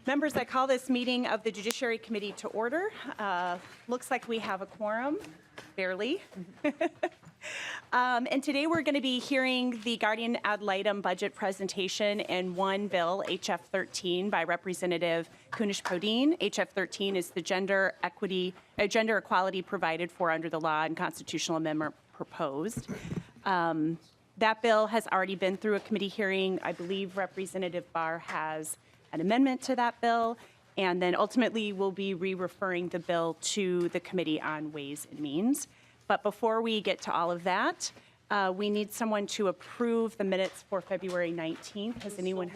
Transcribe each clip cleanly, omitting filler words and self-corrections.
Members, I call this meeting of the Judiciary Committee to order. Looks like we have a quorum, barely. And today we're going to be hearing the Guardian Ad Litem budget presentation and one bill, HF 13, by Representative Kunesh-Podein. HF 13 is the gender equality provided for under the law and constitutional amendment proposed. That bill has already been through a committee hearing. I believe Representative Barr has an amendment to that bill, and then ultimately we'll be re-referring the bill to the Committee on Ways and Means. But before we get to all of that, we need someone to approve the minutes for February 19th. Has anyone?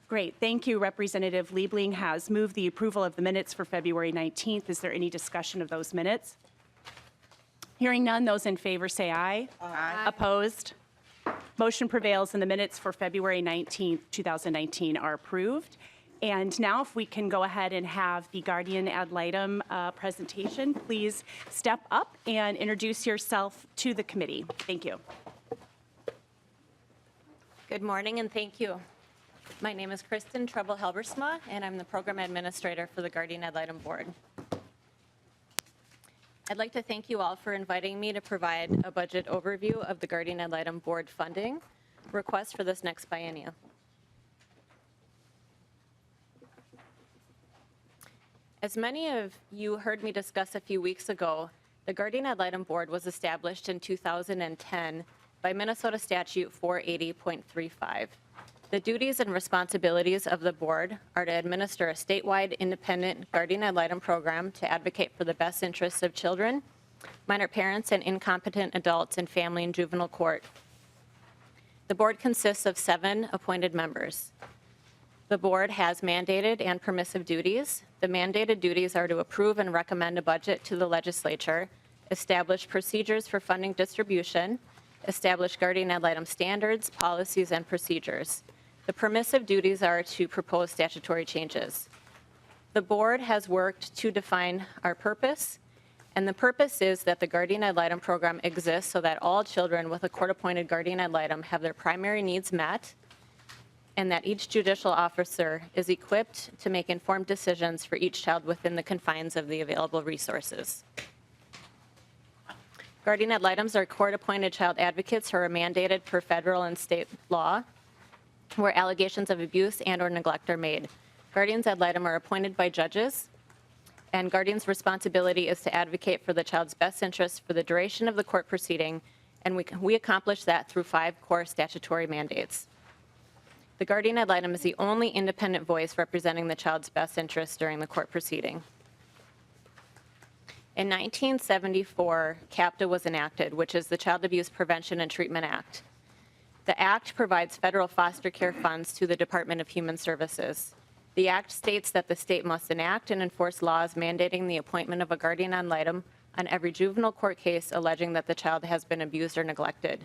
Great, thank you. Representative Liebling has moved the approval of the minutes for February 19th. Is there any discussion of those minutes? Hearing none, those in favor say aye. Aye. Opposed? Motion prevails and the minutes for February 19th, 2019 are approved. And now if we can go ahead and have the Guardian Ad Litem presentation, please step up and introduce yourself to the committee. Thank you. Good morning and thank you. My name is Kristen Treble-Helbersma and I'm the Program Administrator for the Guardian Ad Litem Board. I'd like to thank you all for inviting me to provide a budget overview of the Guardian Ad Litem Board funding request for this next biennium. As many of you heard me discuss a few weeks ago, the Guardian Ad Litem Board was established in 2010 by Minnesota Statute 480.35. The duties and responsibilities of the board are to administer a statewide independent Guardian Ad Litem program to advocate for the best interests of children, minor parents, and incompetent adults in family and juvenile court. The board consists of 7 appointed members. The board has mandated and permissive duties. The mandated duties are to approve and recommend a budget to the legislature, establish procedures for funding distribution, establish Guardian Ad Litem standards, policies, and procedures. The permissive duties are to propose statutory changes. The board has worked to define our purpose, and the purpose is that the Guardian Ad Litem program exists so that all children with a court-appointed Guardian Ad Litem have their primary needs met, and that each judicial officer is equipped to make informed decisions for each child within the confines of the available resources. Guardian Ad Litems are court-appointed child advocates who are mandated per federal and state law where allegations of abuse and or neglect are made. Guardians Ad Litem are appointed by judges, and guardians' responsibility is to advocate for the child's best interests for the duration of the court proceeding, and we accomplish that through 5 core statutory mandates. The Guardian Ad Litem is the only independent voice representing the child's best interests during the court proceeding. In 1974, CAPTA was enacted, which is the Child Abuse Prevention and Treatment Act. The Act provides federal foster care funds to the Department of Human Services. The Act states that the state must enact and enforce laws mandating the appointment of a Guardian Ad Litem on every juvenile court case alleging that the child has been abused or neglected.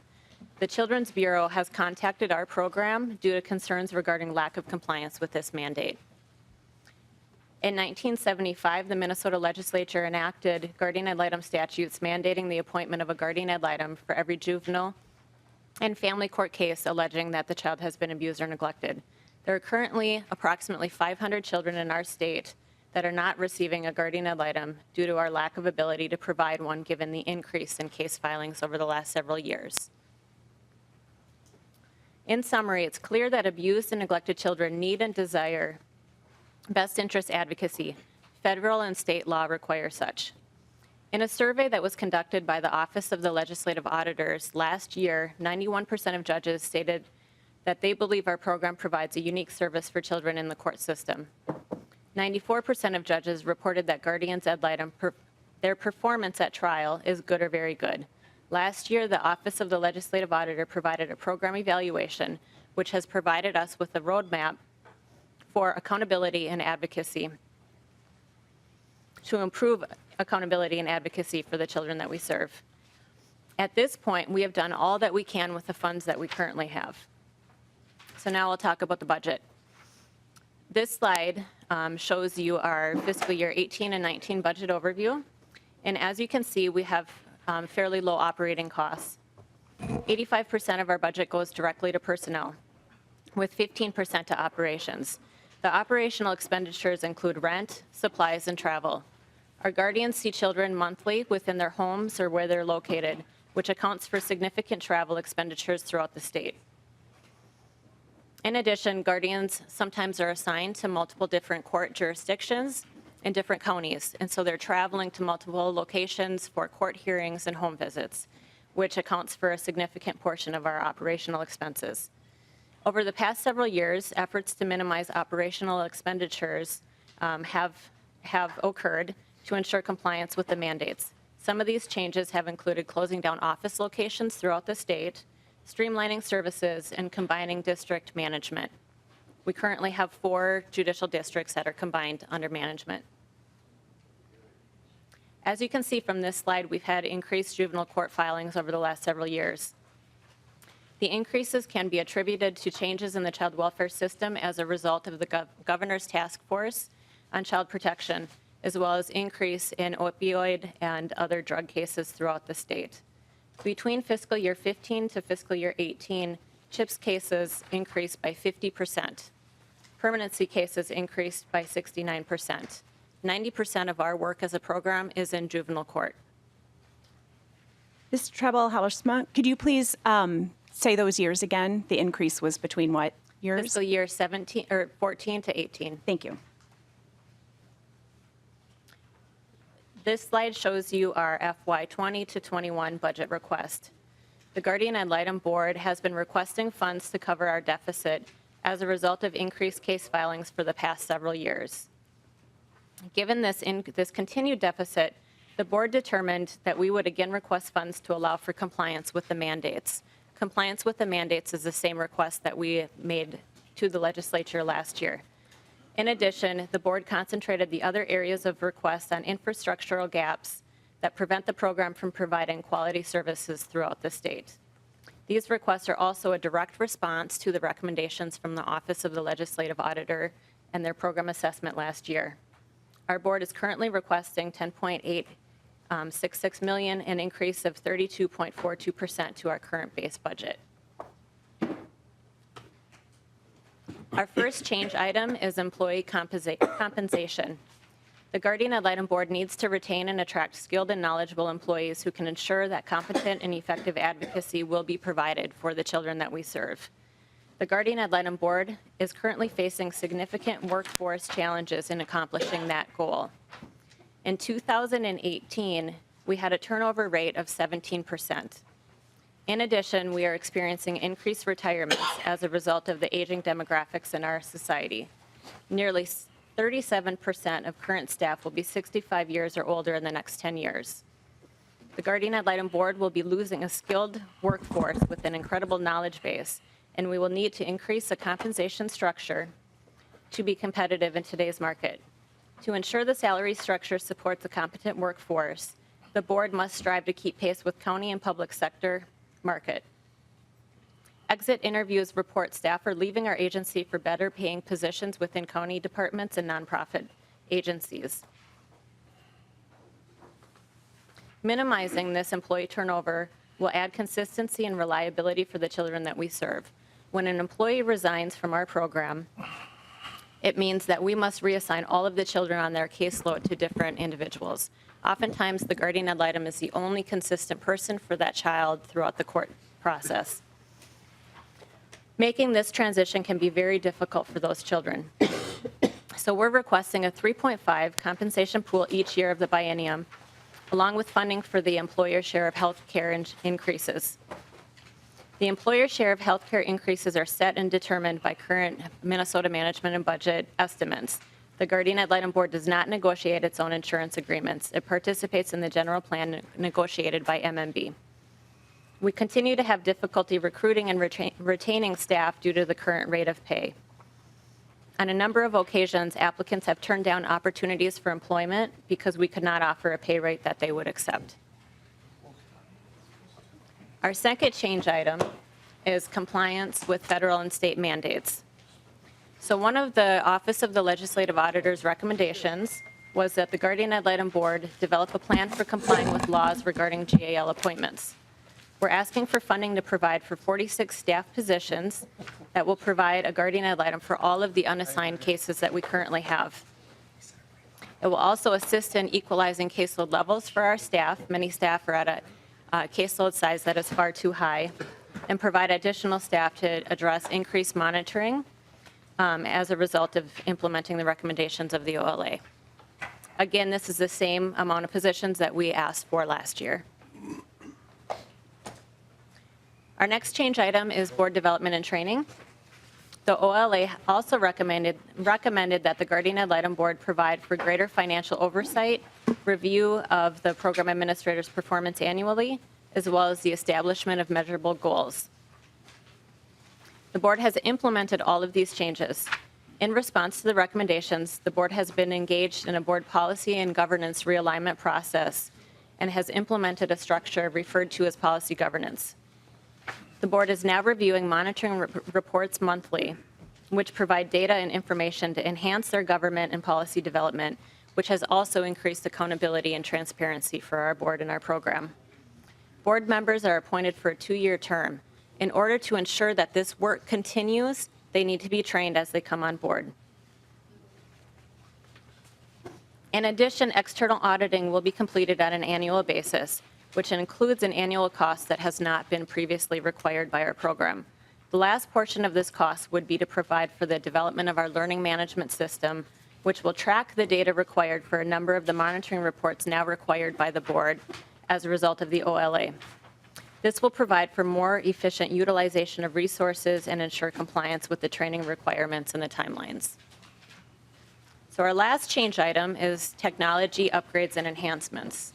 The Children's Bureau has contacted our program due to concerns regarding lack of compliance with this mandate. In 1975, the Minnesota legislature enacted Guardian Ad Litem statutes mandating the appointment of a Guardian Ad Litem for every juvenile and family court case alleging that the child has been abused or neglected. There are currently approximately 500 children in our state that are not receiving a Guardian Ad Litem due to our lack of ability to provide one given the increase in case filings over the last several years. In summary, it's clear that abused and neglected children need and desire best interest advocacy. Federal and state law require such. In a survey that was conducted by the Office of the Legislative Auditors last year, 91% of judges stated that they believe our program provides a unique service for children in the court system. 94% of judges reported that Guardians Ad Litem, their performance at trial is good or very good. Last year, the Office of the Legislative Auditor provided a program evaluation, which has provided us with a roadmap for accountability and advocacy to improve accountability and advocacy for the children that we serve. At this point, we have done all that we can with the funds that we currently have. So now I'll talk about the budget. This slide shows you our fiscal year 18 and 19 budget overview. And as you can see, we have fairly low operating costs. 85% of our budget goes directly to personnel, with 15% to operations. The operational expenditures include rent, supplies, and travel. Our guardians see children monthly within their homes or where they're located, which accounts for significant travel expenditures throughout the state. In addition, guardians sometimes are assigned to multiple different court jurisdictions in different counties, and so they're traveling to multiple locations for court hearings and home visits, which accounts for a significant portion of our operational expenses. Over the past several years, efforts to minimize operational expenditures have occurred to ensure compliance with the mandates. Some of these changes have included closing down office locations throughout the state, streamlining services, and combining district management. We currently have 4 judicial districts that are combined under management. As you can see from this slide, we've had increased juvenile court filings over the last several years. The increases can be attributed to changes in the child welfare system as a result of the governor's task force on child protection, as well as increase in opioid and other drug cases throughout the state. Between fiscal year 15 to fiscal year 18, CHIPS cases increased by 50%. Permanency cases increased by 69%. 90% of our work as a program is in juvenile court. Ms. Trebel-Hallersma, could you please say those years again? The increase was between what years? Fiscal year 14 to 18. Thank you. This slide shows you our FY 20 to 21 budget request. The Guardian Ad Litem Board has been requesting funds to cover our deficit as a result of increased case filings for the past several years. Given this continued deficit, the board determined that we would again request funds to allow for compliance with the mandates. Compliance with the mandates is the same request that we made to the legislature last year. In addition, the board concentrated the other areas of request on infrastructural gaps that prevent the program from providing quality services throughout the state. These requests are also a direct response to the recommendations from the Office of the Legislative Auditor and their program assessment last year. Our board is currently requesting $10.866 million, an increase of 32.42% to our current base budget. Our first change item is employee compensation. The Guardian Ad Litem Board needs to retain and attract skilled and knowledgeable employees who can ensure that competent and effective advocacy will be provided for the children that we serve. The Guardian Ad Litem Board is currently facing significant workforce challenges in accomplishing that goal. In 2018, we had a turnover rate of 17%. In addition, we are experiencing increased retirements as a result of the aging demographics in our society. Nearly 37% of current staff will be 65 years or older in the next 10 years. The Guardian Ad Litem Board will be losing a skilled workforce with an incredible knowledge base, and we will need to increase the compensation structure to be competitive in today's market. To ensure the salary structure supports a competent workforce, the board must strive to keep pace with county and public sector market. Exit interviews report staff are leaving our agency for better paying positions within county departments and nonprofit agencies. Minimizing this employee turnover will add consistency and reliability for the children that we serve. When an employee resigns from our program, it means that we must reassign all of the children on their caseload to different individuals. Oftentimes, the Guardian Ad Litem is the only consistent person for that child throughout the court process. Making this transition can be very difficult for those children. So we're requesting a 3.5 compensation pool each year of the biennium, along with funding for the employer share of health care increases. The employer share of health care increases are set and determined by current Minnesota management and budget estimates. The Guardian Ad Litem Board does not negotiate its own insurance agreements. It participates in the general plan negotiated by MMB. We continue to have difficulty recruiting and retaining staff due to the current rate of pay. On a number of occasions, applicants have turned down opportunities for employment because we could not offer a pay rate that they would accept. Our second change item is compliance with federal and state mandates. So one of the Office of the Legislative Auditor's recommendations was that the Guardian Ad Litem Board develop a plan for complying with laws regarding GAL appointments. We're asking for funding to provide for 46 staff positions that will provide a guardian ad litem for all of the unassigned cases that we currently have. It will also assist in equalizing caseload levels for our staff. Many staff are at a caseload size that is far too high, and provide additional staff to address increased monitoring as a result of implementing the recommendations of the OLA. Again, this is the same amount of positions that we asked for last year. Our next change item is board development and training. The OLA also recommended that the Guardian Ad Litem Board provide for greater financial oversight, review of the program administrator's performance annually, as well as the establishment of measurable goals. The board has implemented all of these changes. In response to the recommendations, the board has been engaged in a board policy and governance realignment process and has implemented a structure referred to as policy governance. The board is now reviewing monitoring reports monthly, which provide data and information to enhance their government and policy development, which has also increased accountability and transparency for our board and our program. Board members are appointed for a 2-year term. In order to ensure that this work continues, they need to be trained as they come on board. In addition, external auditing will be completed on an annual basis, which includes an annual cost that has not been previously required by our program. The last portion of this cost would be to provide for the development of our learning management system, which will track the data required for a number of the monitoring reports now required by the board as a result of the OLA. This will provide for more efficient utilization of resources and ensure compliance with the training requirements and the timelines. So our last change item is technology upgrades and enhancements.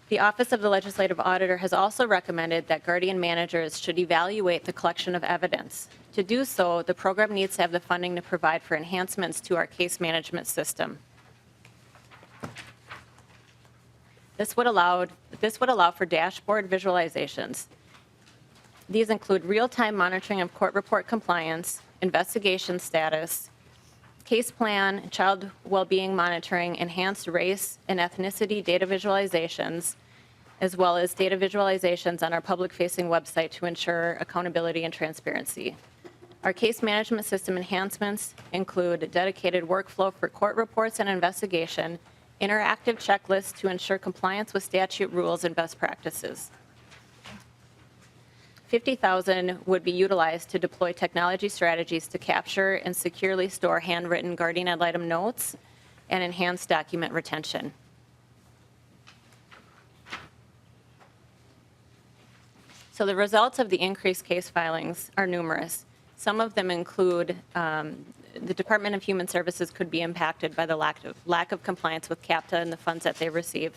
The Office of the Legislative Auditor has also recommended that guardian managers should evaluate the collection of evidence. To do so, the program needs to have the funding to provide for enhancements to our case management system. This would allow for dashboard visualizations. These include real-time monitoring of court report compliance, investigation status, case plan, child well-being monitoring, enhanced race and ethnicity data visualizations, as well as data visualizations on our public-facing website to ensure accountability and transparency. Our case management system enhancements include a dedicated workflow for court reports and investigation, interactive checklists to ensure compliance with statute rules and best practices. $50,000 would be utilized to deploy technology strategies to capture and securely store handwritten guardian ad litem notes and enhance document retention. So the results of the increased case filings are numerous. Some of them include the Department of Human Services could be impacted by the lack of compliance with CAPTA and the funds that they receive.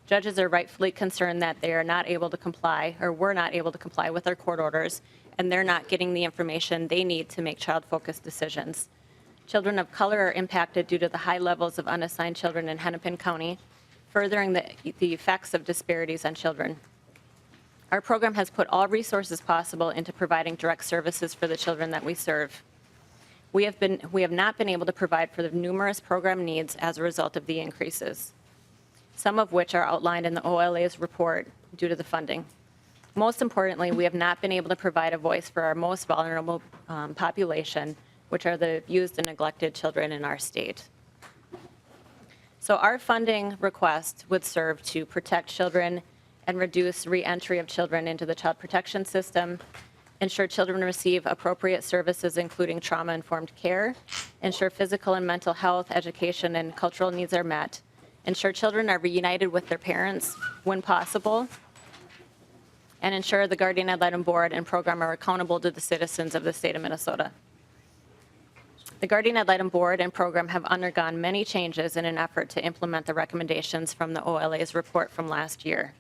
Judges are rightfully concerned that they are not able to comply or were not able to comply with their court orders, and they're not getting the information they need to make child-focused decisions. Children of color are impacted due to the high levels of unassigned children in Hennepin County, furthering the effects of disparities on children. Our program has put all resources possible into providing direct services for the children that we serve. We have not been able to provide for the numerous program needs as a result of the increases, some of which are outlined in the OLA's report due to the funding. Most importantly, we have not been able to provide a voice for our most vulnerable population, which are the abused and neglected children in our state. So our funding request would serve to protect children and reduce re-entry of children into the child protection system, ensure children receive appropriate services including trauma-informed care, ensure physical and mental health, education, and cultural needs are met, ensure children are reunited with their parents when possible, and ensure the Guardian Ad Litem Board and program are accountable to the citizens of the state of Minnesota. The Guardian Ad Litem Board and program have undergone many changes in an effort to implement the recommendations from the OLA's report from last year.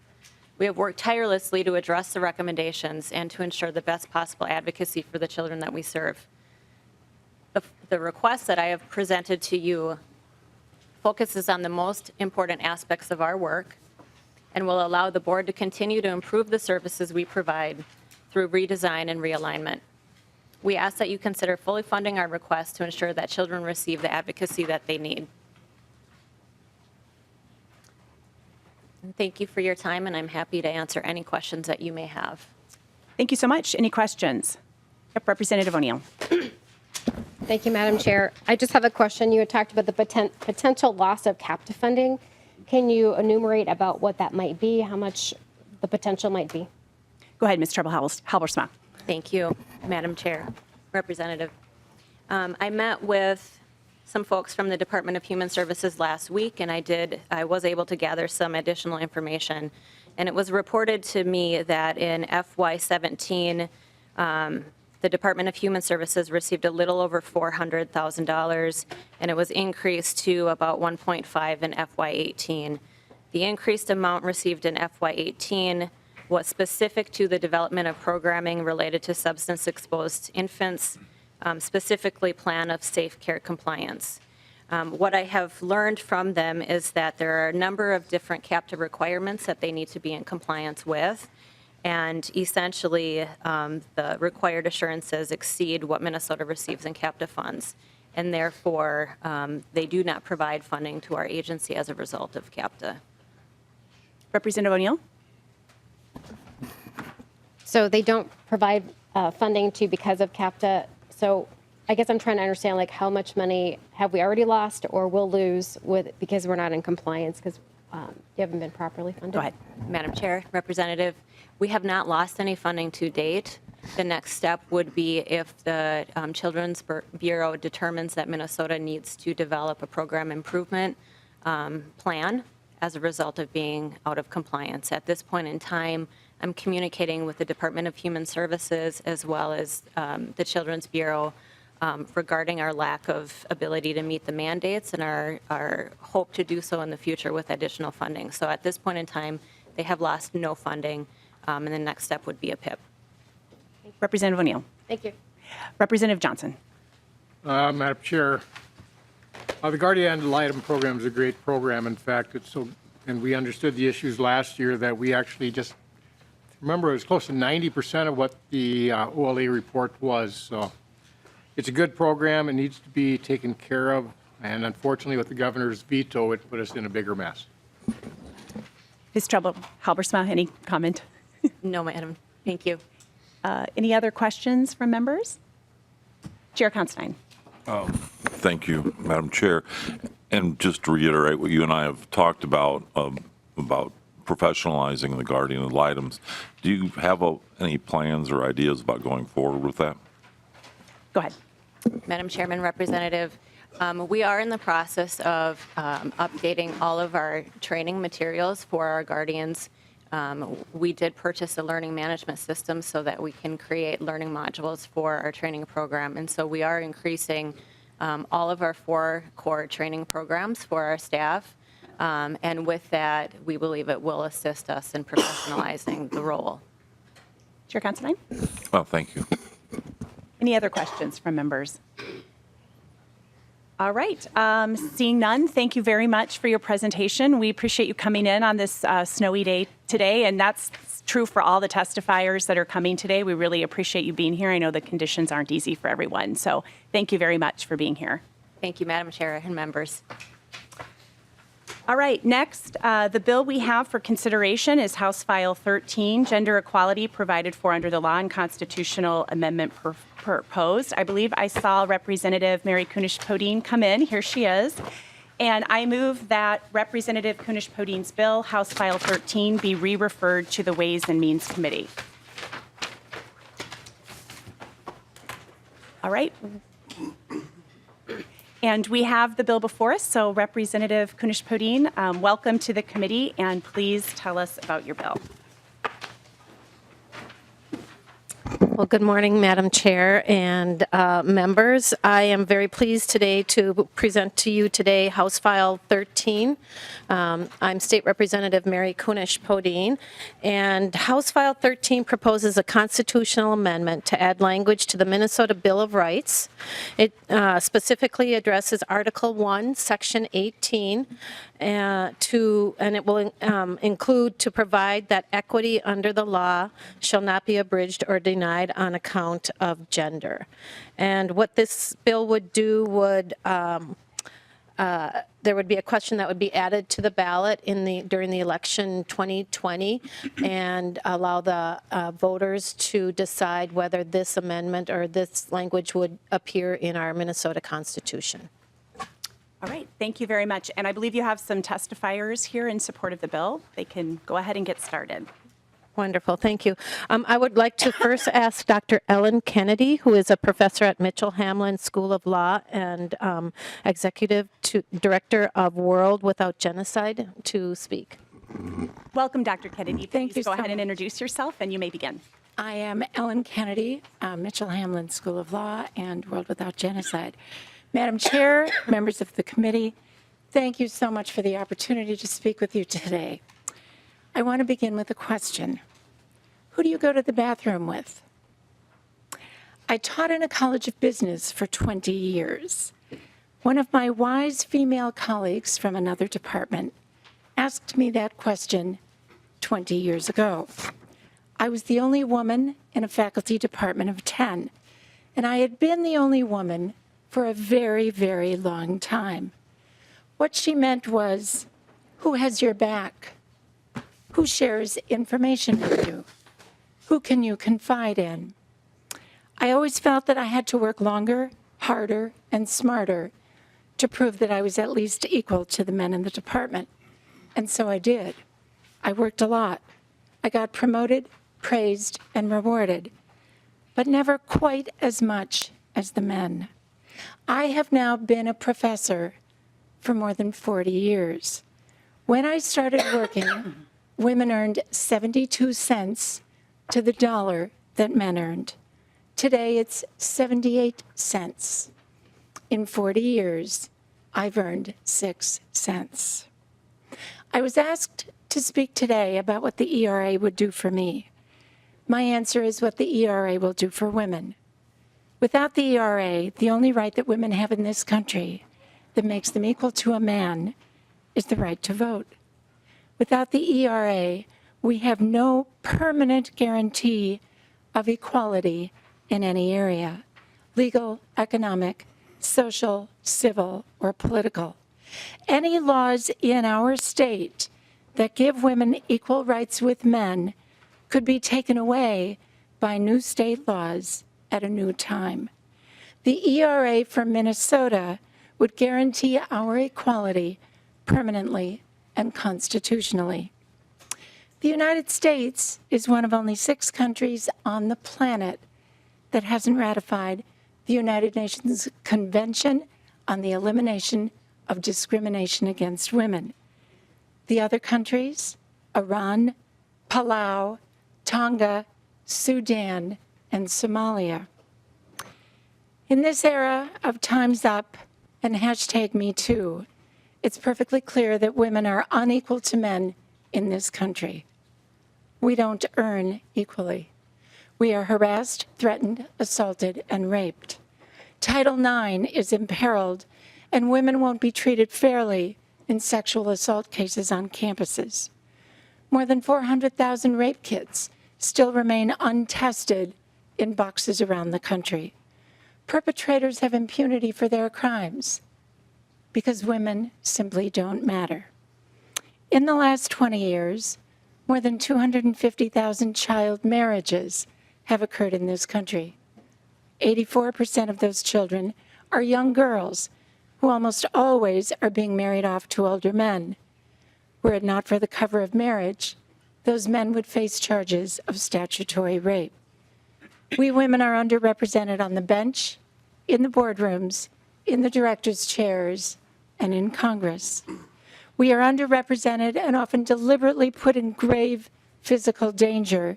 We have worked tirelessly to address the recommendations and to ensure the best possible advocacy for the children that we serve. The request that I have presented to you focuses on the most important aspects of our work and will allow the board to continue to improve the services we provide through redesign and realignment. We ask that you consider fully funding our request to ensure that children receive the advocacy that they need. And thank you for your time, and I'm happy to answer any questions that you may have. Thank you so much. Any questions? Yep, Representative O'Neill. Thank you, Madam Chair. I just have a question. You had talked about the potential loss of CAPTA funding. Can you enumerate about what that might be, how much the potential might be? Go ahead, Ms. Halbersma. Thank you, Madam Chair. Representative. I met with some folks from the Department of Human Services last week, and I was able to gather some additional information. And it was reported to me that in FY17, the Department of Human Services received a little over $400,000, and it was increased to about 1.5 in FY18. The increased amount received in FY18 was specific to the development of programming related to substance-exposed infants, specifically Plan of Safe Care Compliance. What I have learned from them is that there are a number of different CAPTA requirements that they need to be in compliance with, and essentially the required assurances exceed what Minnesota receives in CAPTA funds, and therefore they do not provide funding to our agency as a result of CAPTA. Representative O'Neill. So they don't provide funding to because of CAPTA. So I guess I'm trying to understand, like, how much money have we already lost or will lose because we're not in compliance because you haven't been properly funded? Go ahead. Madam Chair, Representative, we have not lost any funding to date. The next step would be if the Children's Bureau determines that Minnesota needs to develop a program improvement plan as a result of being out of compliance. At this point in time, I'm communicating with the Department of Human Services as well as the Children's Bureau regarding our lack of ability to meet the mandates and our hope to do so in the future with additional funding. So at this point in time, they have lost no funding, and the next step would be a PIP. Representative O'Neill. Thank you. Representative Johnson. Madam Chair, the Guardian Ad Litem program is a great program. In fact, and we understood the issues last year that we actually just remember it was close to 90% of what the OLA report was. So it's a good program. It needs to be taken care of. And unfortunately, with the governor's veto, it put us in a bigger mess. Ms. Halbersma, any comment? No, Madam. Thank you. Any other questions from members? Chair Constein. Thank you, Madam Chair. And just to reiterate what you and I have talked about professionalizing the Guardian Ad Litems, do you have any plans or ideas about going forward with that? Go ahead. Madam Chairman, Representative, we are in the process of updating all of our training materials for our guardians. We did purchase a learning management system so that we can create learning modules for our training program. And so we are increasing all of our 4 core training programs for our staff. And with that, we believe it will assist us in professionalizing the role. Chair Constein. Well, thank you. Any other questions from members? All right. Seeing none, thank you very much for your presentation. We appreciate you coming in on this snowy day today, and that's true for all the testifiers that are coming today. We really appreciate you being here. I know the conditions aren't easy for everyone, so thank you very much for being here. Thank you, Madam Chair and members. All right, next, the bill we have for consideration is House File 13, Gender Equality Provided for Under the Law and Constitutional Amendment Proposed. I believe I saw Representative Mary Kunesh-Podein come in. Here she is. And I move that Representative Kunesh-Podein's bill, House File 13, be re-referred to the Ways and Means Committee. All right. And we have the bill before us, so Representative Kunesh-Podein, welcome to the committee, and please tell us about your bill. Well, good morning, Madam Chair and members. I am very pleased today to present to you today House File 13. I'm State Representative Mary Kunesh-Podein, and House File 13 proposes a constitutional amendment to add language to the Minnesota Bill of Rights. It specifically addresses Article 1, Section 18, and it will include to provide that equity under the law shall not be abridged or denied on account of gender. And what this bill would do would there would be a question that would be added to the ballot during the election 2020 and allow the voters to decide whether this amendment or this language would appear in our Minnesota Constitution. All right, thank you very much. And I believe you have some testifiers here in support of the bill. They can go ahead and get started. Wonderful, thank you. I would like to first ask Dr. Ellen Kennedy, who is a professor at Mitchell-Hamlin School of Law and Executive Director of World Without Genocide, to speak. Welcome, Dr. Kennedy. Thank Please you go so ahead and much. introduce yourself, and you may begin. I am Ellen Kennedy, Mitchell-Hamlin School of Law and World Without Genocide. Madam Chair, members of the committee, thank you so much for the opportunity to speak with you today. I want to begin with a question. Who do you go to the bathroom with? I taught in a college of business for 20 years. One of my wise female colleagues from another department asked me that question 20 years ago. I was the only woman in a faculty department of 10, and I had been the only woman for a very, very long time. What she meant was, who has your back? Who shares information with you? Who can you confide in? I always felt that I had to work longer, harder, and smarter to prove that I was at least equal to the men in the department. And so I did. I worked a lot. I got promoted, praised, and rewarded, but never quite as much as the men. I have now been a professor for more than 40 years. When I started working, women earned 72 cents to the dollar that men earned. Today, it's 78 cents. In 40 years, I've earned 6 cents. I was asked to speak today about what the ERA would do for me. My answer is what the ERA will do for women. Without the ERA, the only right that women have in this country that makes them equal to a man is the right to vote. Without the ERA, we have no permanent guarantee of equality in any area, legal, economic, social, civil, or political. Any laws in our state that give women equal rights with men could be taken away by new state laws at a new time. The ERA for Minnesota would guarantee our equality permanently and constitutionally. The United States is one of only 6 countries on the planet that hasn't ratified the United Nations Convention on the Elimination of Discrimination Against Women. The other countries, Iran, Palau, Tonga, Sudan, and Somalia. In this era of Time's Up and #MeToo, it's perfectly clear that women are unequal to men in this country. We don't earn equally. We are harassed, threatened, assaulted, and raped. Title IX is imperiled, and women won't be treated fairly in sexual assault cases on campuses. More than 400,000 rape kits still remain untested in boxes around the country. Perpetrators have impunity for their crimes because women simply don't matter. In the last 20 years, more than 250,000 child marriages have occurred in this country. 84% of those children are young girls who almost always are being married off to older men. Were it not for the cover of marriage, those men would face charges of statutory rape. We women are underrepresented on the bench, in the boardrooms, in the directors' chairs, and in Congress. We are underrepresented and often deliberately put in grave physical danger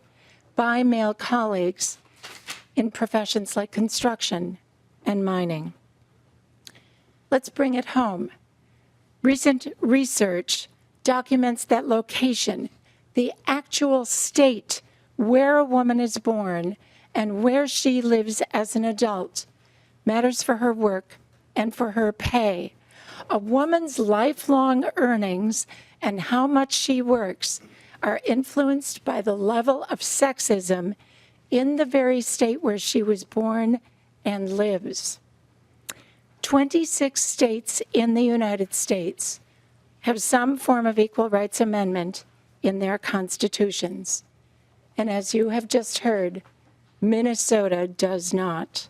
by male colleagues in professions like construction and mining. Let's bring it home. Recent research documents that location, the actual state where a woman is born and where she lives as an adult, matters for her work and for her pay. A woman's lifelong earnings and how much she works are influenced by the level of sexism in the very state where she was born and lives. 26 states in the United States have some form of equal rights amendment in their constitutions. And as you have just heard, Minnesota does not.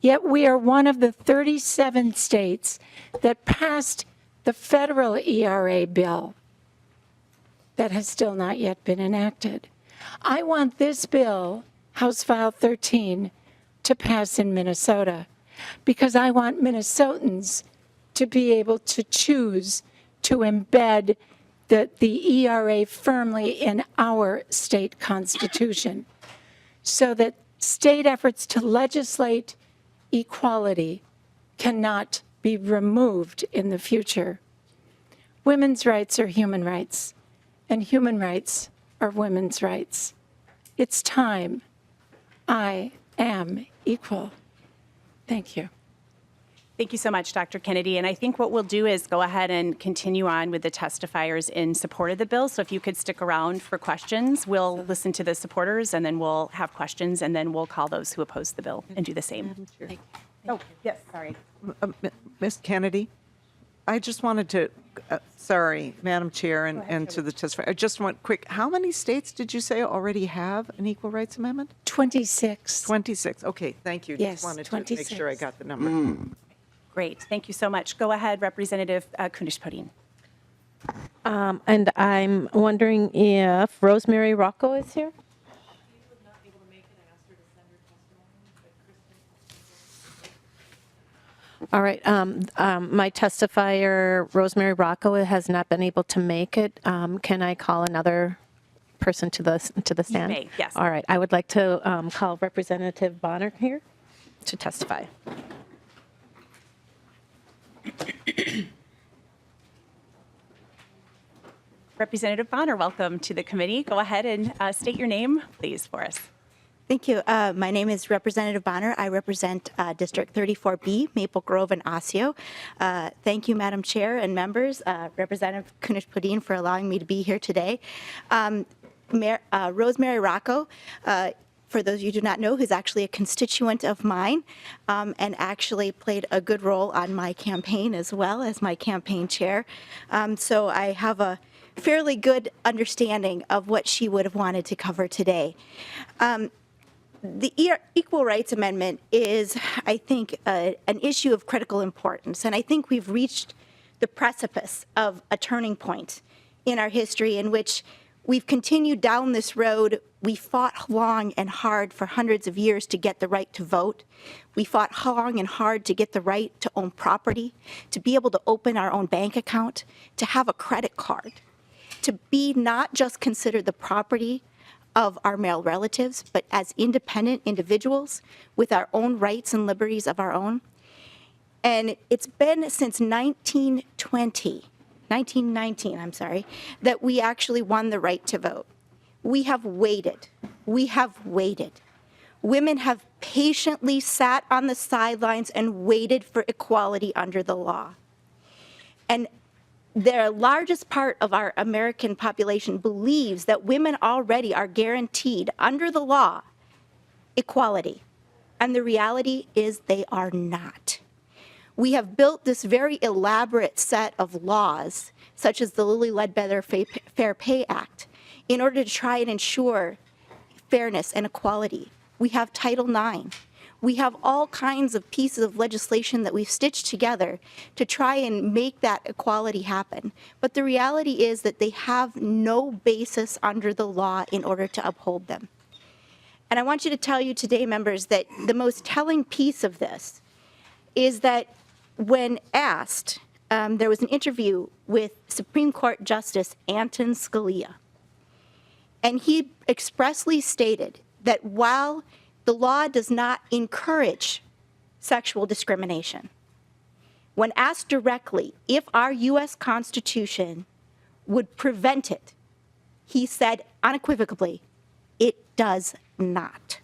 Yet we are one of the 37 states that passed the federal ERA bill that has still not yet been enacted. I want this bill, House File 13, to pass in Minnesota because I want Minnesotans to be able to choose to embed the ERA firmly in our state constitution so that state efforts to legislate equality cannot be removed in the future. Women's rights are human rights, and human rights are women's rights. It's time. I am equal. Thank you. Thank you so much, Dr. Kennedy. And I think what we'll do is go ahead and continue on with the testifiers in support of the bill. So if you could stick around for questions, we'll listen to the supporters, and then we'll have questions, and then we'll call those who oppose the bill and do the same. Oh, yes, sorry. Ms. Kennedy, I just wanted to, sorry, Madam Chair, and to the testifier, I just want quick, how many states did you say already have an equal rights amendment? 26. 26, okay, thank you. Yes, Just wanted to 26. make sure I got the number. Great. Thank you so much. Go ahead, Representative Kunesh-Podein. And I'm wondering if Rosemary Rocco is here? All right. My testifier, Rosemary Rocco, has not been able to make it. Can I call another person to the stand? may, yes. All right. I would like to call Representative Bonner here to testify. Representative Bonner, welcome to the committee. Go ahead and state your name, please, for us. Thank you. My name is Representative Bonner. I represent District 34B, Maple Grove and Osseo. Thank you, Madam Chair and members, Representative Kunesh-Podein, for allowing me to be here today. Rosemary Rocco, for those of you who do not know, who's actually a constituent of mine and actually played a good role on my campaign as well as my campaign chair. So I have a fairly good understanding of what she would have wanted to cover today. The Equal Rights Amendment is, I think, an issue of critical importance, and I think we've reached the precipice of a turning point in our history in which we've continued down this road. We fought long and hard for hundreds of years to get the right to vote. We fought long and hard to get the right to own property, to be able to open our own bank account, to have a credit card, to be not just considered the property of our male relatives, but as independent individuals with our own rights and liberties of our own. And it's been since 1919, that we actually won the right to vote. We have waited. We have waited. Women have patiently sat on the sidelines and waited for equality under the law. And the largest part of our American population believes that women already are guaranteed under the law equality. And the reality is they are not. We have built this very elaborate set of laws, such as the Lilly Ledbetter Fair Pay Act, in order to try and ensure fairness and equality. We have Title IX. We have all kinds of pieces of legislation that we've stitched together to try and make that equality happen. But the reality is that they have no basis under the law in order to uphold them. And I want you to tell you today, members, that the most telling piece of this is that when asked, there was an interview with Supreme Court Justice Anton Scalia, and he expressly stated that while the law does not encourage sexual discrimination, when asked directly if our U.S. Constitution would prevent it, he said unequivocally, it does not.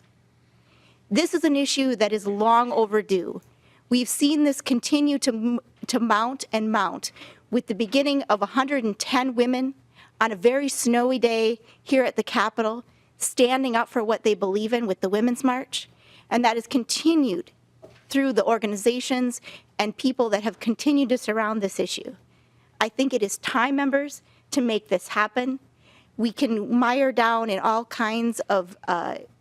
This is an issue that is long overdue. We've seen this continue to mount and mount, with the beginning of 110 women on a very snowy day here at the Capitol standing up for what they believe in with the Women's March, and that has continued through the organizations and people that have continued to surround this issue. I think it is time, members, to make this happen. We can mire down in all kinds of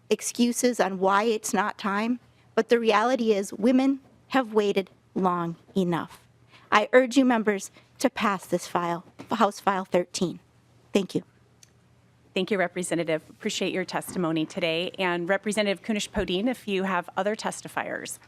excuses on why it's not time, but the reality is women have waited long enough. I urge you, members, to pass this file, House File 13. Thank you. Thank you, Representative. Appreciate your testimony today. And Representative Kunesh-Podein, if you have other testifiers.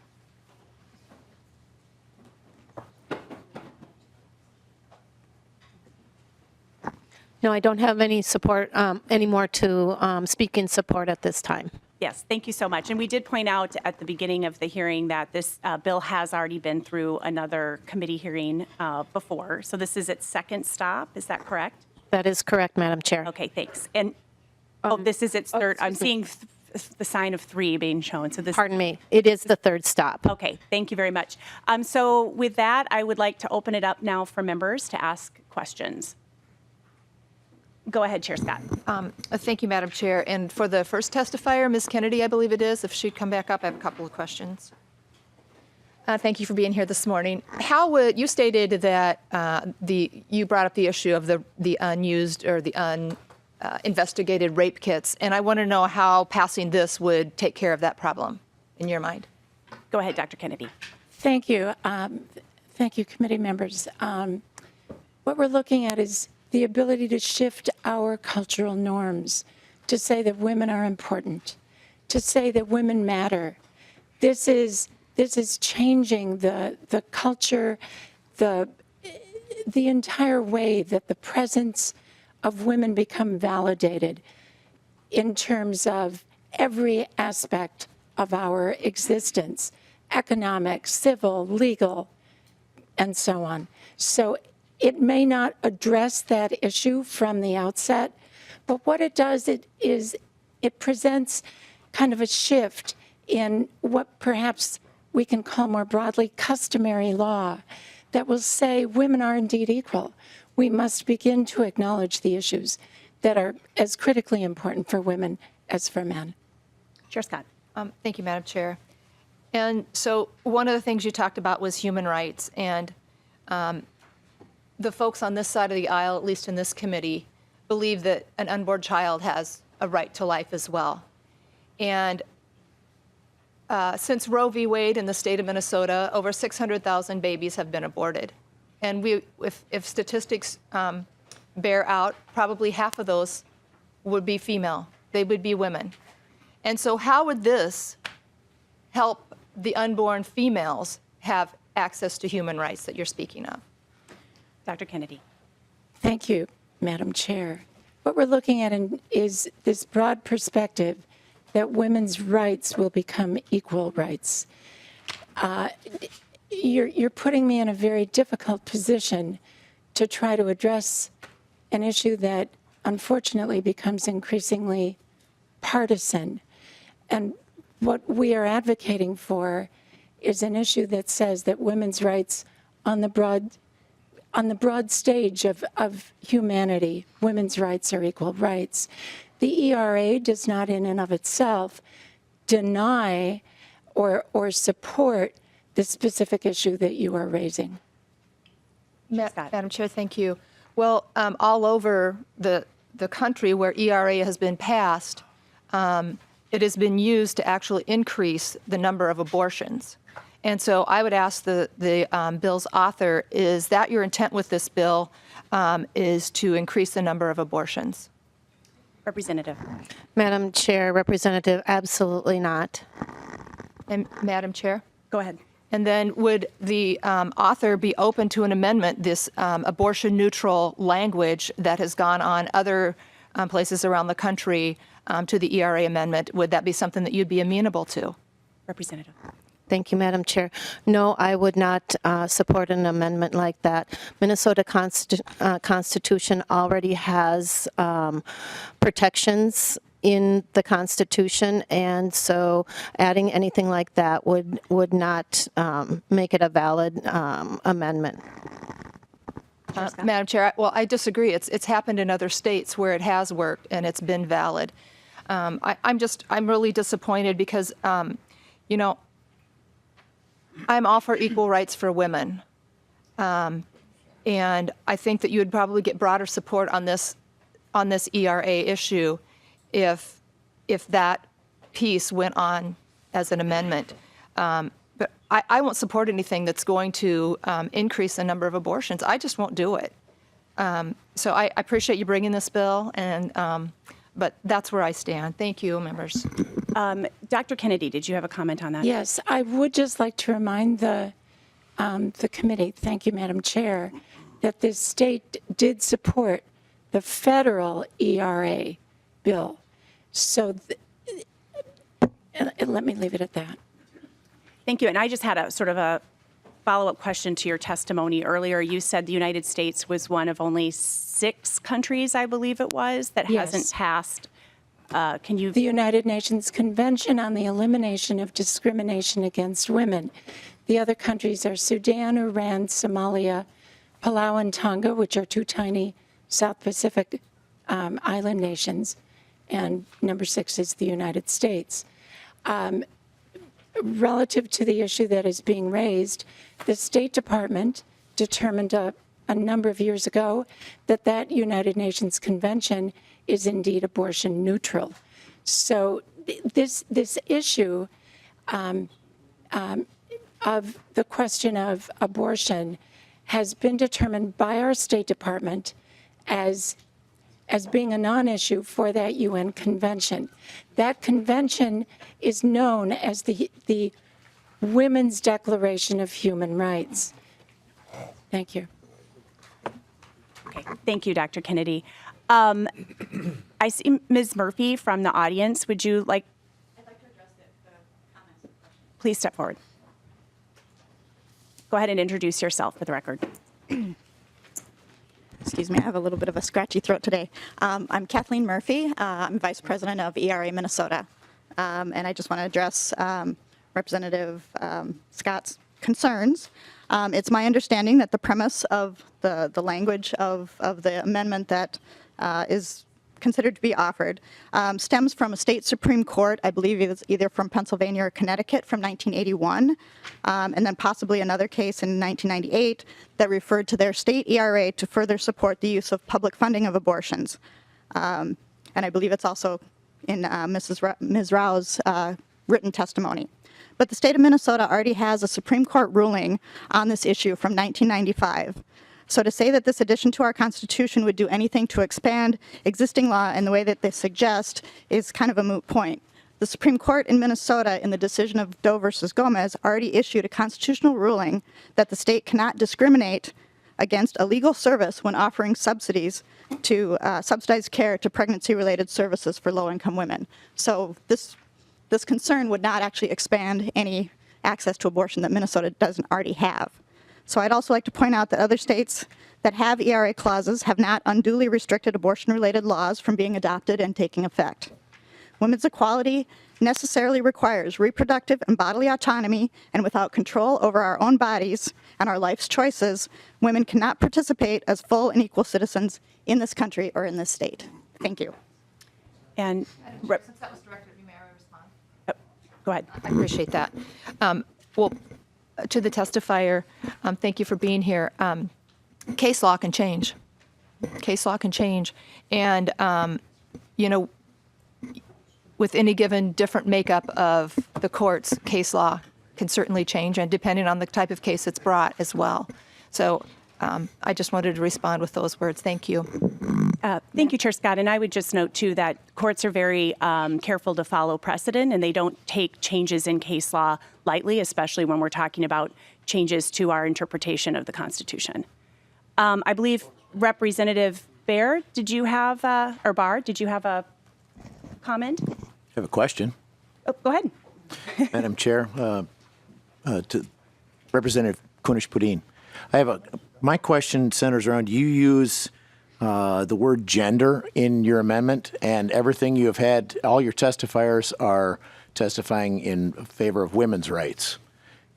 No, I don't have any support, any more to speak in support at this time. Yes, thank you so much. And we did point out at the beginning of the hearing that this bill has already been through another committee hearing before. So this is its second stop. Is that correct? That is correct, Madam Chair. Okay, thanks. And this is its third. I'm seeing the sign of 3 being shown. So this. Pardon me. It is the third stop. Okay, thank you very much. So with that, I would like to open it up now for members to ask questions. Go ahead, Chair Scott. Thank you, Madam Chair. And for the first testifier, Ms. Kennedy, I believe it is, if she'd come back up, I have a couple of questions. Thank you for being here this morning. How would you stated that you brought up the issue of the unused or the uninvestigated rape kits, and I want to know how passing this would take care of that problem in your mind. Go ahead, Dr. Kennedy. Thank you. Thank you, committee members. What we're looking at is the ability to shift our cultural norms, to say that women are important, to say that women matter. This is changing the culture, the entire way that the presence of women become validated in terms of every aspect of our existence, economic, civil, legal, and so on. So it may not address that issue from the outset, but what it does is it presents kind of a shift in what perhaps we can call more broadly customary law that will say women are indeed equal. We must begin to acknowledge the issues that are as critically important for women as for men. Chair Scott. Thank you, Madam Chair. And so one of the things you talked about was human rights, and the folks on this side of the aisle, at least in this committee, believe that an unborn child has a right to life as well. And since Roe v. Wade in the state of Minnesota, over 600,000 babies have been aborted. And if statistics bear out, probably half of those would be female. They would be women. And so how would this help the unborn females have access to human rights that you're speaking of? Dr. Kennedy. Thank you, Madam Chair. What we're looking at is this broad perspective that women's rights will become equal rights. You're putting me in a very difficult position to try to address an issue that unfortunately becomes increasingly partisan. And what we are advocating for is an issue that says that women's rights on the broad stage of humanity, women's rights are equal rights. The ERA does not in and of itself deny or support the specific issue that you are raising. Madam Chair, thank you. Well, all over the country where ERA has been passed, it has been used to actually increase the number of abortions. And so I would ask the bill's author, is that your intent with this bill, is to increase the number of abortions? Representative. Madam Chair, Representative, absolutely not. And Madam Chair? Go ahead. And then would the author be open to an amendment, this abortion-neutral language that has gone on other places around the country to the ERA amendment? Would that be something that you'd be amenable to? Representative. Thank you, Madam Chair. No, I would not support an amendment like that. Minnesota Constitution already has protections in the Constitution, and so adding anything like that would not make it a valid amendment. Madam Chair, well, I disagree. It's happened in other states where it has worked and it's been valid. I'm really disappointed because, I'm all for equal rights for women. And I think that you would probably get broader support on this ERA issue if that piece went on as an amendment. But I won't support anything that's going to increase the number of abortions. I just won't do it. So I appreciate you bringing this bill, but that's where I stand. Thank you, members. Dr. Kennedy, did you have a comment on that? Yes, I would just like to remind the committee, thank you, Madam Chair, that the state did support the federal ERA bill. So let me leave it at that. Thank you. And I just had a sort of a follow-up question to your testimony earlier. You said the United States was one of only 6 countries, I believe it was, that Yes. hasn't passed. Can you? The United Nations Convention on the Elimination of Discrimination Against Women. The other countries are Sudan, Iran, Somalia, Palau, and Tonga, which are 2 tiny South Pacific island nations, and number 6 is the United States. Relative to the issue that is being raised, the State Department determined a number of years ago that United Nations Convention is indeed abortion neutral. So this issue of the question of abortion has been determined by our State Department as being a non-issue for that UN convention. That convention is known as the Women's Declaration of Human Rights. Thank you. Okay. Thank you, Dr. Kennedy. I see Ms. Murphy from the audience. Would you like? I'd like to address the comments. Please step forward. Go ahead and introduce yourself for the record. Excuse me, I have a little bit of a scratchy throat today. I'm Kathleen Murphy. I'm Vice President of ERA Minnesota. And I just want to address Representative Scott's concerns. It's my understanding that the premise of the language of the amendment that is considered to be offered stems from a state Supreme Court, I believe it was either from Pennsylvania or Connecticut from 1981, and then possibly another case in 1998 that referred to their state ERA to further support the use of public funding of abortions. And I believe it's also in Ms. Rao's written testimony. But the state of Minnesota already has a Supreme Court ruling on this issue from 1995. So to say that this addition to our Constitution would do anything to expand existing law in the way that they suggest is kind of a moot point. The Supreme Court in Minnesota, in the decision of Doe versus Gomez, already issued a constitutional ruling that the state cannot discriminate against a legal service when offering subsidies to subsidize care to pregnancy-related services for low-income women. So this concern would not actually expand any access to abortion that Minnesota doesn't already have. So I'd also like to point out that other states that have ERA clauses have not unduly restricted abortion-related laws from being adopted and taking effect. Women's equality necessarily requires reproductive and bodily autonomy, and without control over our own bodies and our life's choices, women cannot participate as full and equal citizens in this country or in this state. Thank you. And Since that was directed at me, may I respond? go ahead. I appreciate that. Well, to the testifier, thank you for being here. Case law can change. Case law can change. And, you know, with any given different makeup of the courts, case law can certainly change, and depending on the type of case it's brought as well. So I just wanted to respond with those words. Thank you. Thank you, Chair Scott. And I would just note, too, that courts are very careful to follow precedent, and they don't take changes in case law lightly, especially when we're talking about changes to our interpretation of the Constitution. I believe Representative Baer, did you have, or Barr, did you have a comment? I have a question. Oh, go ahead. Madam Chair, to Representative Kunesh-Podein. My question centers around, you use the word gender in your amendment, and everything you have had, all your testifiers are testifying in favor of women's rights.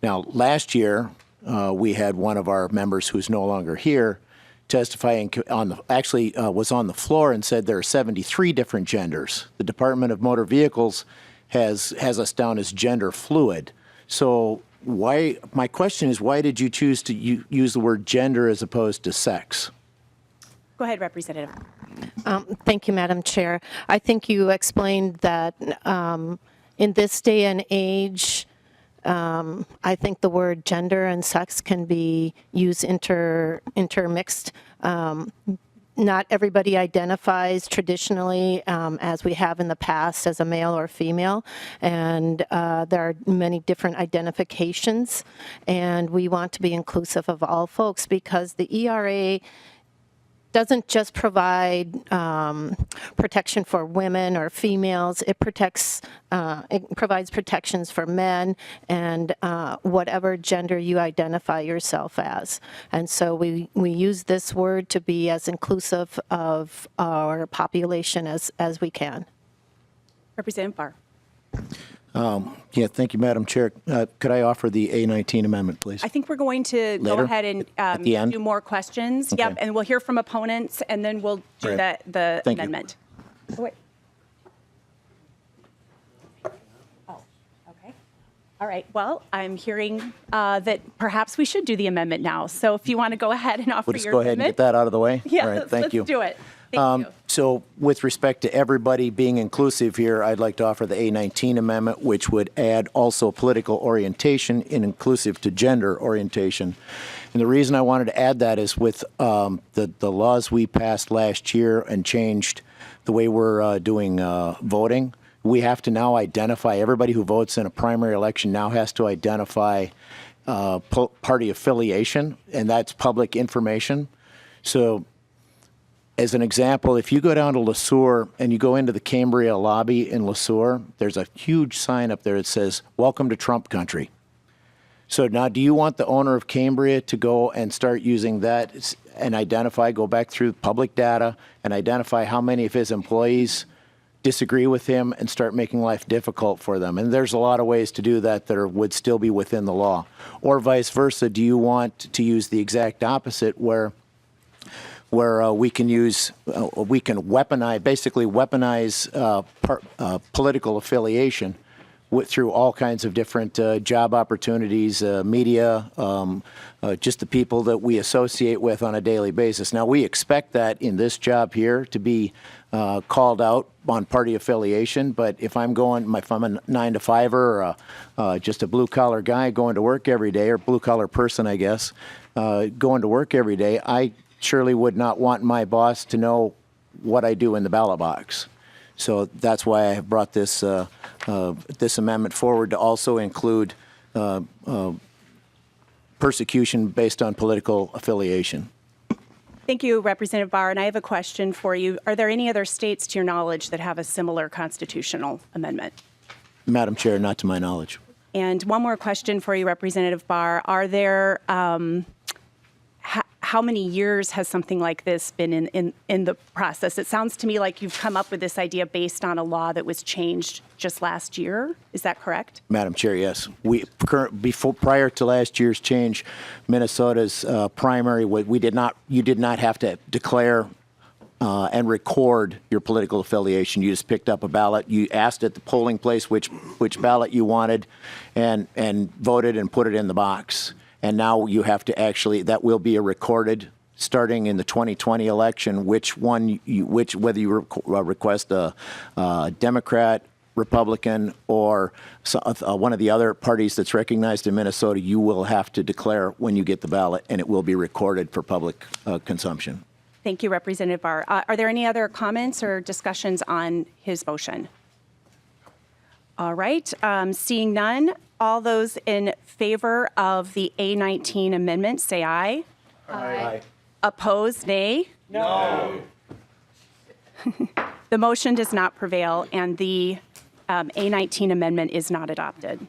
Now, last year, we had one of our members who's no longer here testifying was on the floor and said there are 73 different genders. The Department of Motor Vehicles has us down as gender fluid. So why? My question is, why did you choose to use the word gender as opposed to sex? Go ahead, Representative. Thank you, Madam Chair. I think you explained that in this day and age, I think the word gender and sex can be used intermixed. Not everybody identifies traditionally as we have in the past as a male or female, and there are many different identifications, and we want to be inclusive of all folks because the ERA doesn't just provide protection for women or females. It provides protections for men and whatever gender you identify yourself as. And so we use this word to be as inclusive of our population as we can. Representative Barr. Yeah, thank you, Madam Chair. Could I offer the A19 amendment, please? I think we're going to go Later? ahead and At the end? do more questions. Okay. Yep, and we'll hear from opponents, and then we'll do All right. the Thank you. amendment. Oh, wait. Oh, okay. All right, well, I'm hearing that perhaps we should do the amendment now. So if you want to go ahead and offer We'll just your go ahead and amendment. get that out of the way? Yeah, All right, thank let's you. do it. Thank you. So with respect to everybody being inclusive here, I'd like to offer the A19 amendment, which would add also political orientation and inclusive to gender orientation. And the reason I wanted to add that is with the laws we passed last year and changed the way we're doing voting, we have to now identify, everybody who votes in a primary election now has to identify party affiliation, and that's public information. So as an example, if you go down to LeSueur and you go into the Cambria lobby in LeSueur, there's a huge sign up there that says, "Welcome to Trump Country." So now do you want the owner of Cambria to go and start using that and identify, go back through public data and identify how many of his employees disagree with him and start making life difficult for them? And there's a lot of ways to do that that would still be within the law. Or vice versa, do you want to use the exact opposite where we can use, we can basically weaponize political affiliation through all kinds of different job opportunities, media, just the people that we associate with on a daily basis. Now, we expect that in this job here to be called out on party affiliation, but if I'm a 9-to-5er or just a blue-collar guy going to work every day, or blue-collar person, I guess, going to work every day, I surely would not want my boss to know what I do in the ballot box. So that's why I have brought this this amendment forward to also include persecution based on political affiliation. Thank you, Representative Barr. And I have a question for you. Are there any other states, to your knowledge, that have a similar constitutional amendment? Madam Chair, not to my knowledge. And one more question for you, Representative Barr. Are there, how many years has something like this been in the process? It sounds to me like you've come up with this idea based on a law that was changed just last year. Is that correct? Madam Chair, yes. Prior to last year's change, Minnesota's primary, you did not have to declare and record your political affiliation. You just picked up a ballot. You asked at the polling place which ballot you wanted, and voted and put it in the box. And now you have to actually, that will be a recorded, starting in the 2020 election, whether you request a Democrat, Republican, or one of the other parties that's recognized in Minnesota, you will have to declare when you get the ballot, and it will be recorded for public consumption. Thank you, Representative Barr. Are there any other comments or discussions on his motion? All right, seeing none, all those in favor of the A19 amendment, say aye. Aye. Opposed, nay? No. The motion does not prevail, and the A19 amendment is not adopted.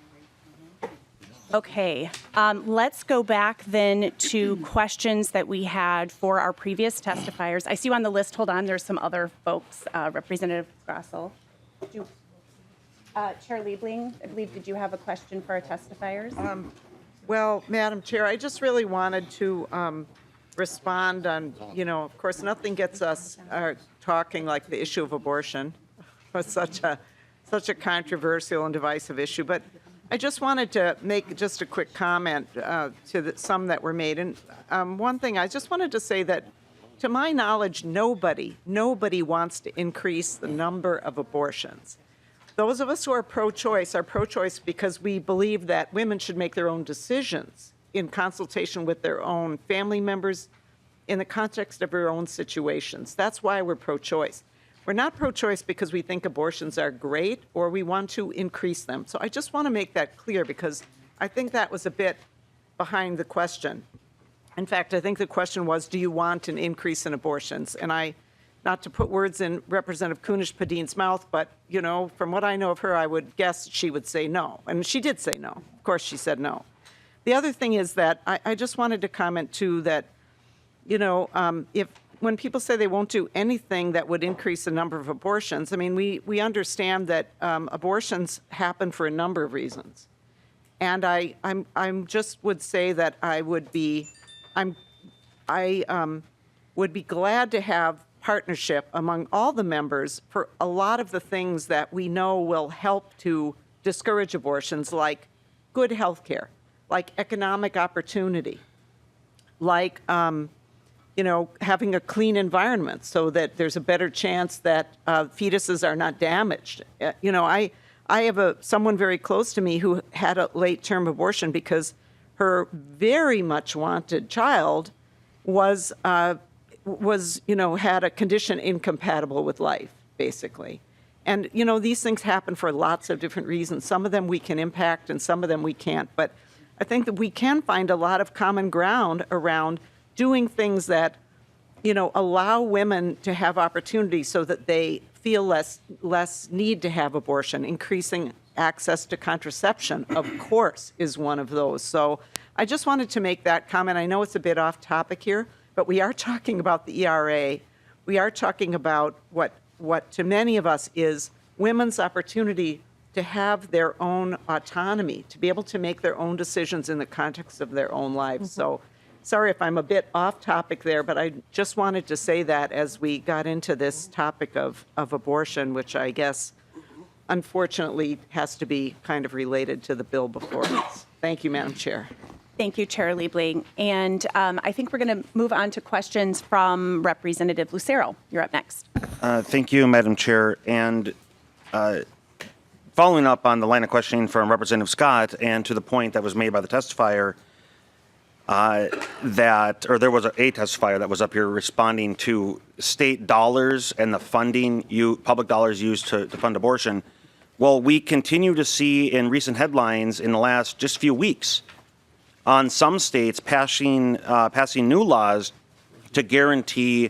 Okay, let's go back then to questions that we had for our previous testifiers. I see you on the list. Hold on, there's some other folks. Representative Grossel. Chair Liebling, I believe, did you have a question for our testifiers? Well, Madam Chair, I just really wanted to respond on, of course, nothing gets us talking like the issue of abortion. It's such a controversial and divisive issue. But I just wanted to make just a quick comment to some that were made. And one thing, I just wanted to say that, to my knowledge, nobody wants to increase the number of abortions. Those of us who are pro-choice because we believe that women should make their own decisions in consultation with their own family members in the context of their own situations. That's why we're pro-choice. We're not pro-choice because we think abortions are great or we want to increase them. So I just want to make that clear because I think that was a bit behind the question. In fact, I think the question was, do you want an increase in abortions? And not to put words in Representative Kunesh-Podein's mouth, but, you know, from what I know of her, I would guess she would say no. And she did say no. Of course, she said no. The other thing is that I just wanted to comment, too, that, you know, when people say they won't do anything that would increase the number of abortions, I mean, we understand that abortions happen for a number of reasons. And I'm just would say that I would be glad to have partnership among all the members for a lot of the things that we know will help to discourage abortions, like good health care, like economic opportunity, like you know, having a clean environment so that there's a better chance that fetuses are not damaged. You know, I have someone very close to me who had a late-term abortion because her very much wanted child was you know, had a condition incompatible with life, basically. And, you know, these things happen for lots of different reasons. Some of them we can impact and some of them we can't. But I think that we can find a lot of common ground around doing things that, you know, allow women to have opportunity so that they feel less need to have abortion. Increasing access to contraception, of course, is one of those. So I just wanted to make that comment. I know it's a bit off topic here, but we are talking about the ERA. We are talking about what to many of us is women's opportunity to have their own autonomy, to be able to make their own decisions in the context of their own lives. So sorry if I'm a bit off topic there, but I just wanted to say that as we got into this topic of abortion, which I guess unfortunately has to be kind of related to the bill before us. Thank you, Madam Chair. Thank you, Chair Liebling. And I think we're going to move on to questions from Representative Lucero. You're up next. Thank you, Madam Chair. And following up on the line of questioning from Representative Scott and to the point that was made by the testifier, there was a testifier that was up here responding to state dollars and the funding, public dollars used to fund abortion. Well, we continue to see in recent headlines in the last just few weeks on some states passing new laws to guarantee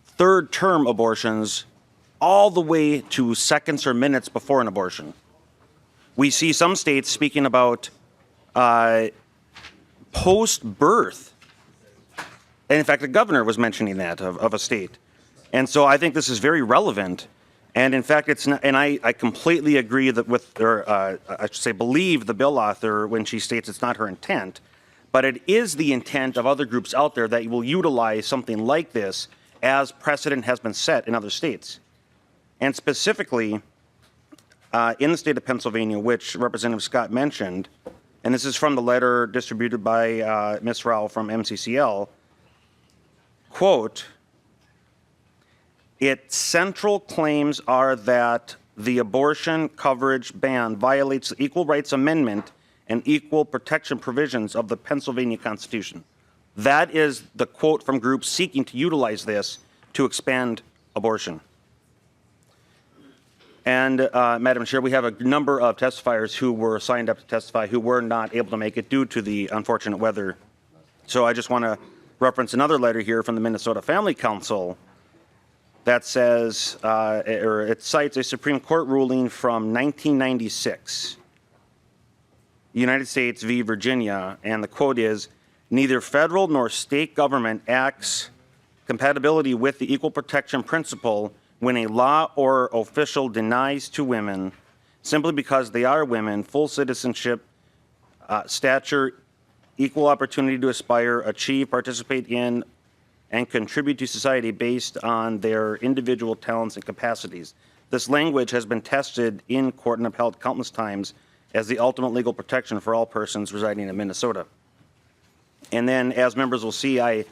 third-term abortions all the way to seconds or minutes before an abortion. We see some states speaking about post-birth. And in fact, the governor was mentioning that of a state. And so I think this is very relevant. And in fact, it's not, and I completely agree that I should say believe the bill author when she states it's not her intent, but it is the intent of other groups out there that will utilize something like this as precedent has been set in other states. And specifically, in the state of Pennsylvania, which Representative Scott mentioned, and this is from the letter distributed by Ms. Rao from MCCL, quote, its central claims are that the abortion coverage ban violates the Equal Rights Amendment and equal protection provisions of the Pennsylvania Constitution. That is the quote from groups seeking to utilize this to expand abortion. And Madam Chair, we have a number of testifiers who were signed up to testify who were not able to make it due to the unfortunate weather. So I just want to reference another letter here from the Minnesota Family Council that says, or it cites a Supreme Court ruling from 1996, United States v. Virginia, and the quote is, neither federal nor state government acts compatibility with the equal protection principle when a law or official denies to women, simply because they are women, full citizenship, stature, equal opportunity to aspire, achieve, participate in, and contribute to society based on their individual talents and capacities. This language has been tested in court and upheld countless times, as the ultimate legal protection for all persons residing in Minnesota. And then, as members will see, I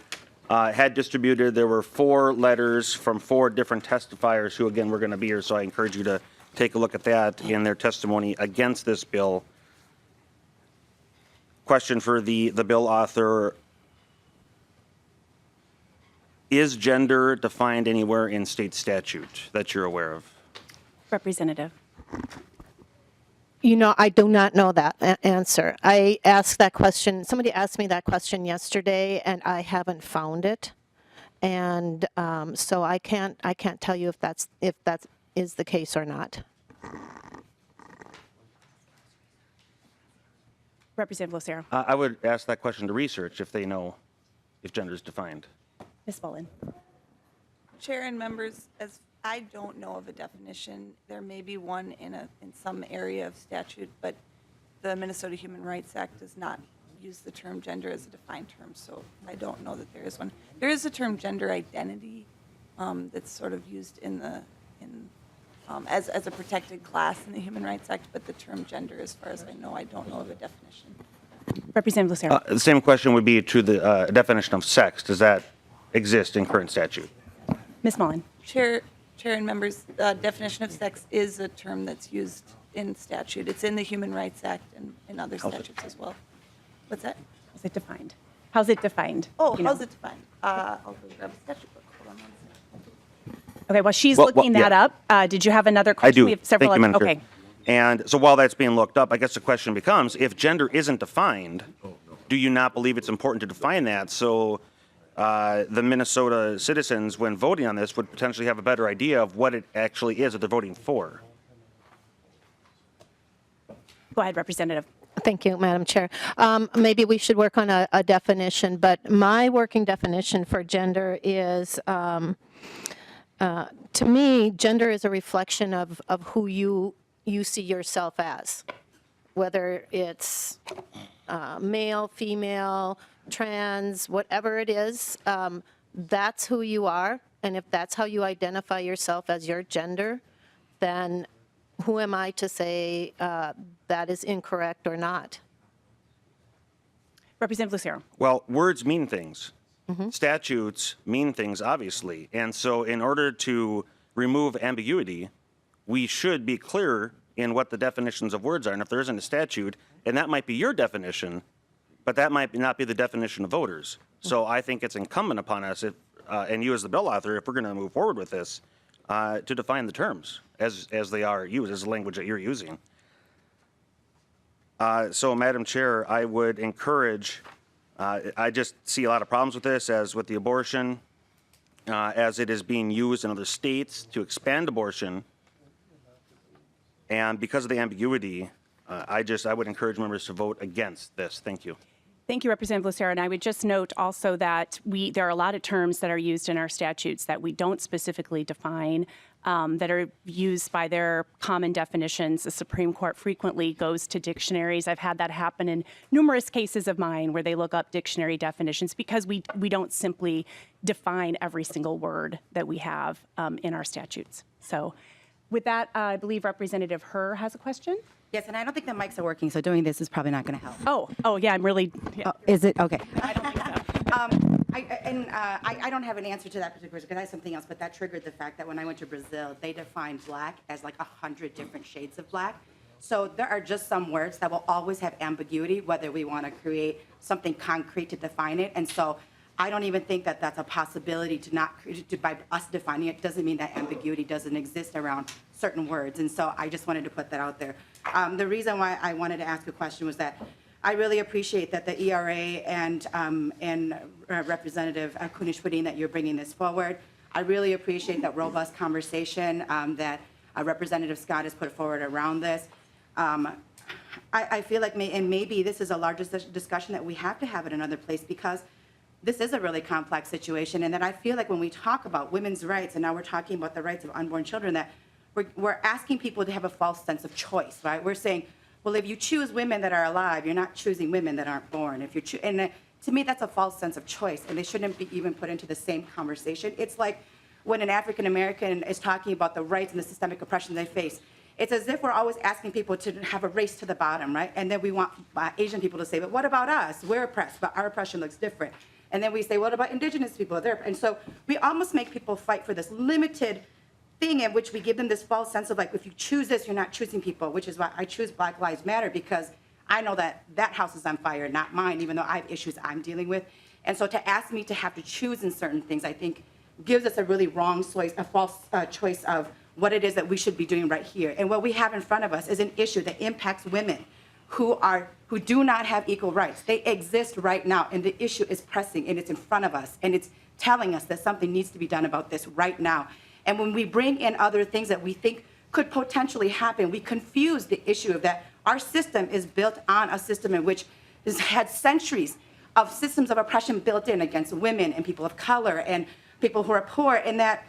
had distributed, there were 4 letters from 4 different testifiers who, again, were going to be here, so I encourage you to take a look at that in their testimony against this bill. Question for the bill author: is gender defined anywhere in state statute that you're aware of? Representative. You know, I do not know that answer. I asked that question, somebody asked me that question yesterday, and I haven't found it. And so I can't tell you if that is the case or not. Representative Lucero. I would ask that question to research if they know if gender is defined. Ms. Boland. Chair and members, as I don't know of a definition. There may be one in some area of statute, but the Minnesota Human Rights Act does not use the term gender as a defined term, so I don't know that there is one. There is a term gender identity that's sort of used as a protected class in the Human Rights Act, but the term gender, as far as I know, I don't know of a definition. Representative Lucero. The same question would be to the definition of sex. Does that exist in current statute? Ms. Mullen. Chair and members, definition of sex is a term that's used in statute. It's in the Human Rights Act and in other statutes as well. What's that? How's it defined? How's it defined? Oh, You know? how's it defined? I'll go grab a statute book. Hold on one second. Okay, while she's looking that up, did you have another question? I do. We have several Thank you, Madam Chair. Okay. And so while that's being looked up, I guess the question becomes, if gender isn't defined, do you not believe it's important to define that so the Minnesota citizens, when voting on this, would potentially have a better idea of what it actually is that they're voting for? Go ahead, Representative. Thank you, Madam Chair. Maybe we should work on a definition, but my working definition for gender is, to me, gender is a reflection of who you see yourself as, whether it's male, female, trans, whatever it is, that's who you are. And if that's how you identify yourself as your gender, then who am I to say that is incorrect or not? Representative Lucero. Well, words mean things. Statutes mean things, obviously. And so in order to remove ambiguity, we should be clear in what the definitions of words are. And if there isn't a statute, and that might be your definition, but that might not be the definition of voters. So I think it's incumbent upon us, and you as the bill author, if we're going to move forward with this, to define the terms as they are used, as the language that you're using. So, Madam Chair, I would encourage, I just see a lot of problems with this, as with the abortion, as it is being used in other states to expand abortion. And because of the ambiguity, I would encourage members to vote against this. Thank you. Thank you, Representative Lucero. And I would just note also that there are a lot of terms that are used in our statutes that we don't specifically define, that are used by their common definitions. The Supreme Court frequently goes to dictionaries. I've had that happen in numerous cases of mine where they look up dictionary definitions because we don't simply define every single word that we have in our statutes. So with that, I believe Representative Herr has a question. Yes, and I don't think the mics are working, so doing this is probably not going to help. Oh, yeah, I'm really. Yeah. Oh, is it? Okay. I don't think so. I don't have an answer to that particular question because I have something else, but that triggered the fact that when I went to Brazil, they defined black as like 100 different shades of black. So there are just some words that will always have ambiguity, whether we want to create something concrete to define it. And so I don't even think that that's a possibility by us defining it doesn't mean that ambiguity doesn't exist around certain words. And so I just wanted to put that out there. The reason why I wanted to ask a question was that I really appreciate that the ERA and Representative Kunesh-Podein that you're bringing this forward. I really appreciate that robust conversation that Representative Scott has put forward around this. I feel like maybe this is a larger discussion that we have to have in another place because this is a really complex situation, and that I feel like when we talk about women's rights, and now we're talking about the rights of unborn children, that we're asking people to have a false sense of choice, right? We're saying, well, if you choose women that are alive, you're not choosing women that aren't born. If you and to me, that's a false sense of choice, and they shouldn't be even put into the same conversation. It's like when an African American is talking about the rights and the systemic oppression they face, It's as if we're always asking people to have a race to the bottom, right? And then we want Asian people to say, but what about us? We're oppressed, but our oppression looks different. And then we say, what about indigenous people? And so we almost make people fight for this limited thing in which we give them this false sense of like, if you choose this, you're not choosing people, which is why I choose Black Lives Matter, because I know that that house is on fire, not mine, even though I have issues I'm dealing with. And so to ask me to have to choose in certain things, I think gives us a really wrong choice, a false choice of what it is that we should be doing right here. And what we have in front of us is an issue that impacts women who do not have equal rights. They exist right now, and the issue is pressing, and it's in front of us, and it's telling us that something needs to be done about this right now. And when we bring in other things that we think could potentially happen, we confuse the issue of that our system is built on a system in which has had centuries of systems of oppression built in against women and people of color and people who are poor, and that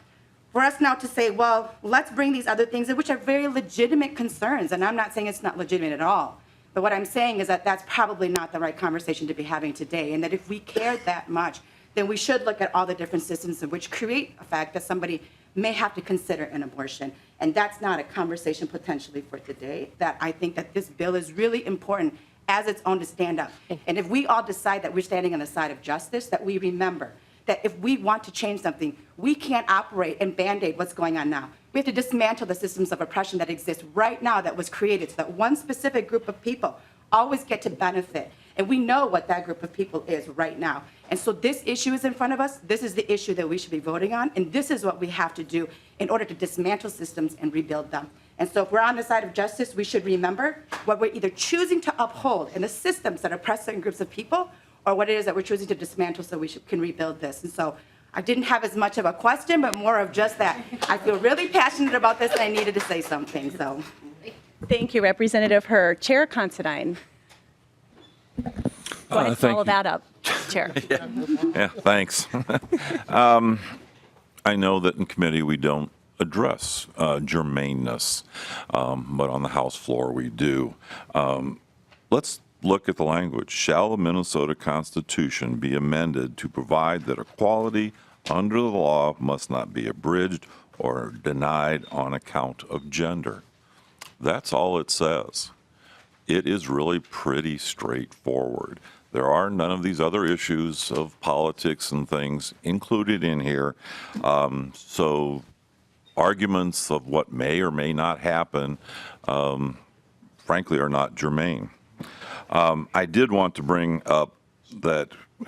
for us now to say, well, let's bring these other things in, which are very legitimate concerns, and I'm not saying it's not legitimate at all, but what I'm saying is that that's probably not the right conversation to be having today, and that if we care that much, then we should look at all the different systems in which create a fact that somebody may have to consider an abortion. And that's not a conversation potentially for today, that I think that this bill is really important as its own to stand up. And if we all decide that we're standing on the side of justice, that we remember that if we want to change something, we can't operate and Band-Aid what's going on now. We have to dismantle the systems of oppression that exist right now that was created so that one specific group of people always get to benefit. And we know what that group of people is right now. And so this issue is in front of us. This is the issue that we should be voting on. And this is what we have to do in order to dismantle systems and rebuild them. And so if we're on the side of justice, we should remember what we're either choosing to uphold in the systems that oppress certain groups of people, or what it is that we're choosing to dismantle so we can rebuild this. And so I didn't have as much of a question, but more of just that. I feel really passionate about this, and I needed to say something. So, Thank you, Representative Herr. Chair Considine. Go ahead, follow that up, Chair. Yeah, thanks. I know that in committee we don't address germaneness, but on the House floor we do. Let's look at the language. Shall the Minnesota Constitution be amended to provide that equality under the law must not be abridged or denied on account of gender? That's all it says. It is really pretty straightforward. There are none of these other issues of politics and things included in here. So arguments of what may or may not happen, frankly, are not germane. I did want to bring up that it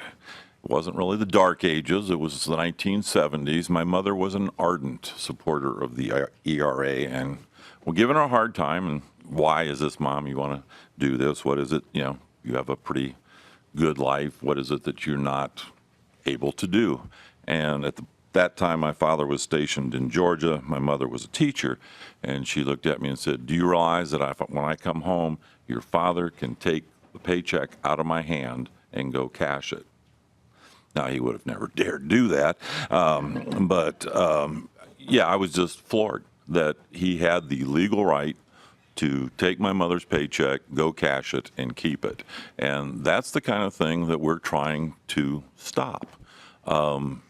wasn't really the Dark Ages, it was the 1970s. My mother was an ardent supporter of the ERA, and we're giving her a hard time. And why is this, Mom? You want to do this? What is it? You know, you have a pretty good life. What is it that you're not able to do? And at that time, my father was stationed in Georgia. My mother was a teacher, and she looked at me and said, "Do you realize that when I come home, your father can take the paycheck out of my hand and go cash it?" Now, he would have never dared do that, yeah, I was just floored that he had the legal right to take my mother's paycheck, go cash it, and keep it. And that's the kind of thing that we're trying to stop. You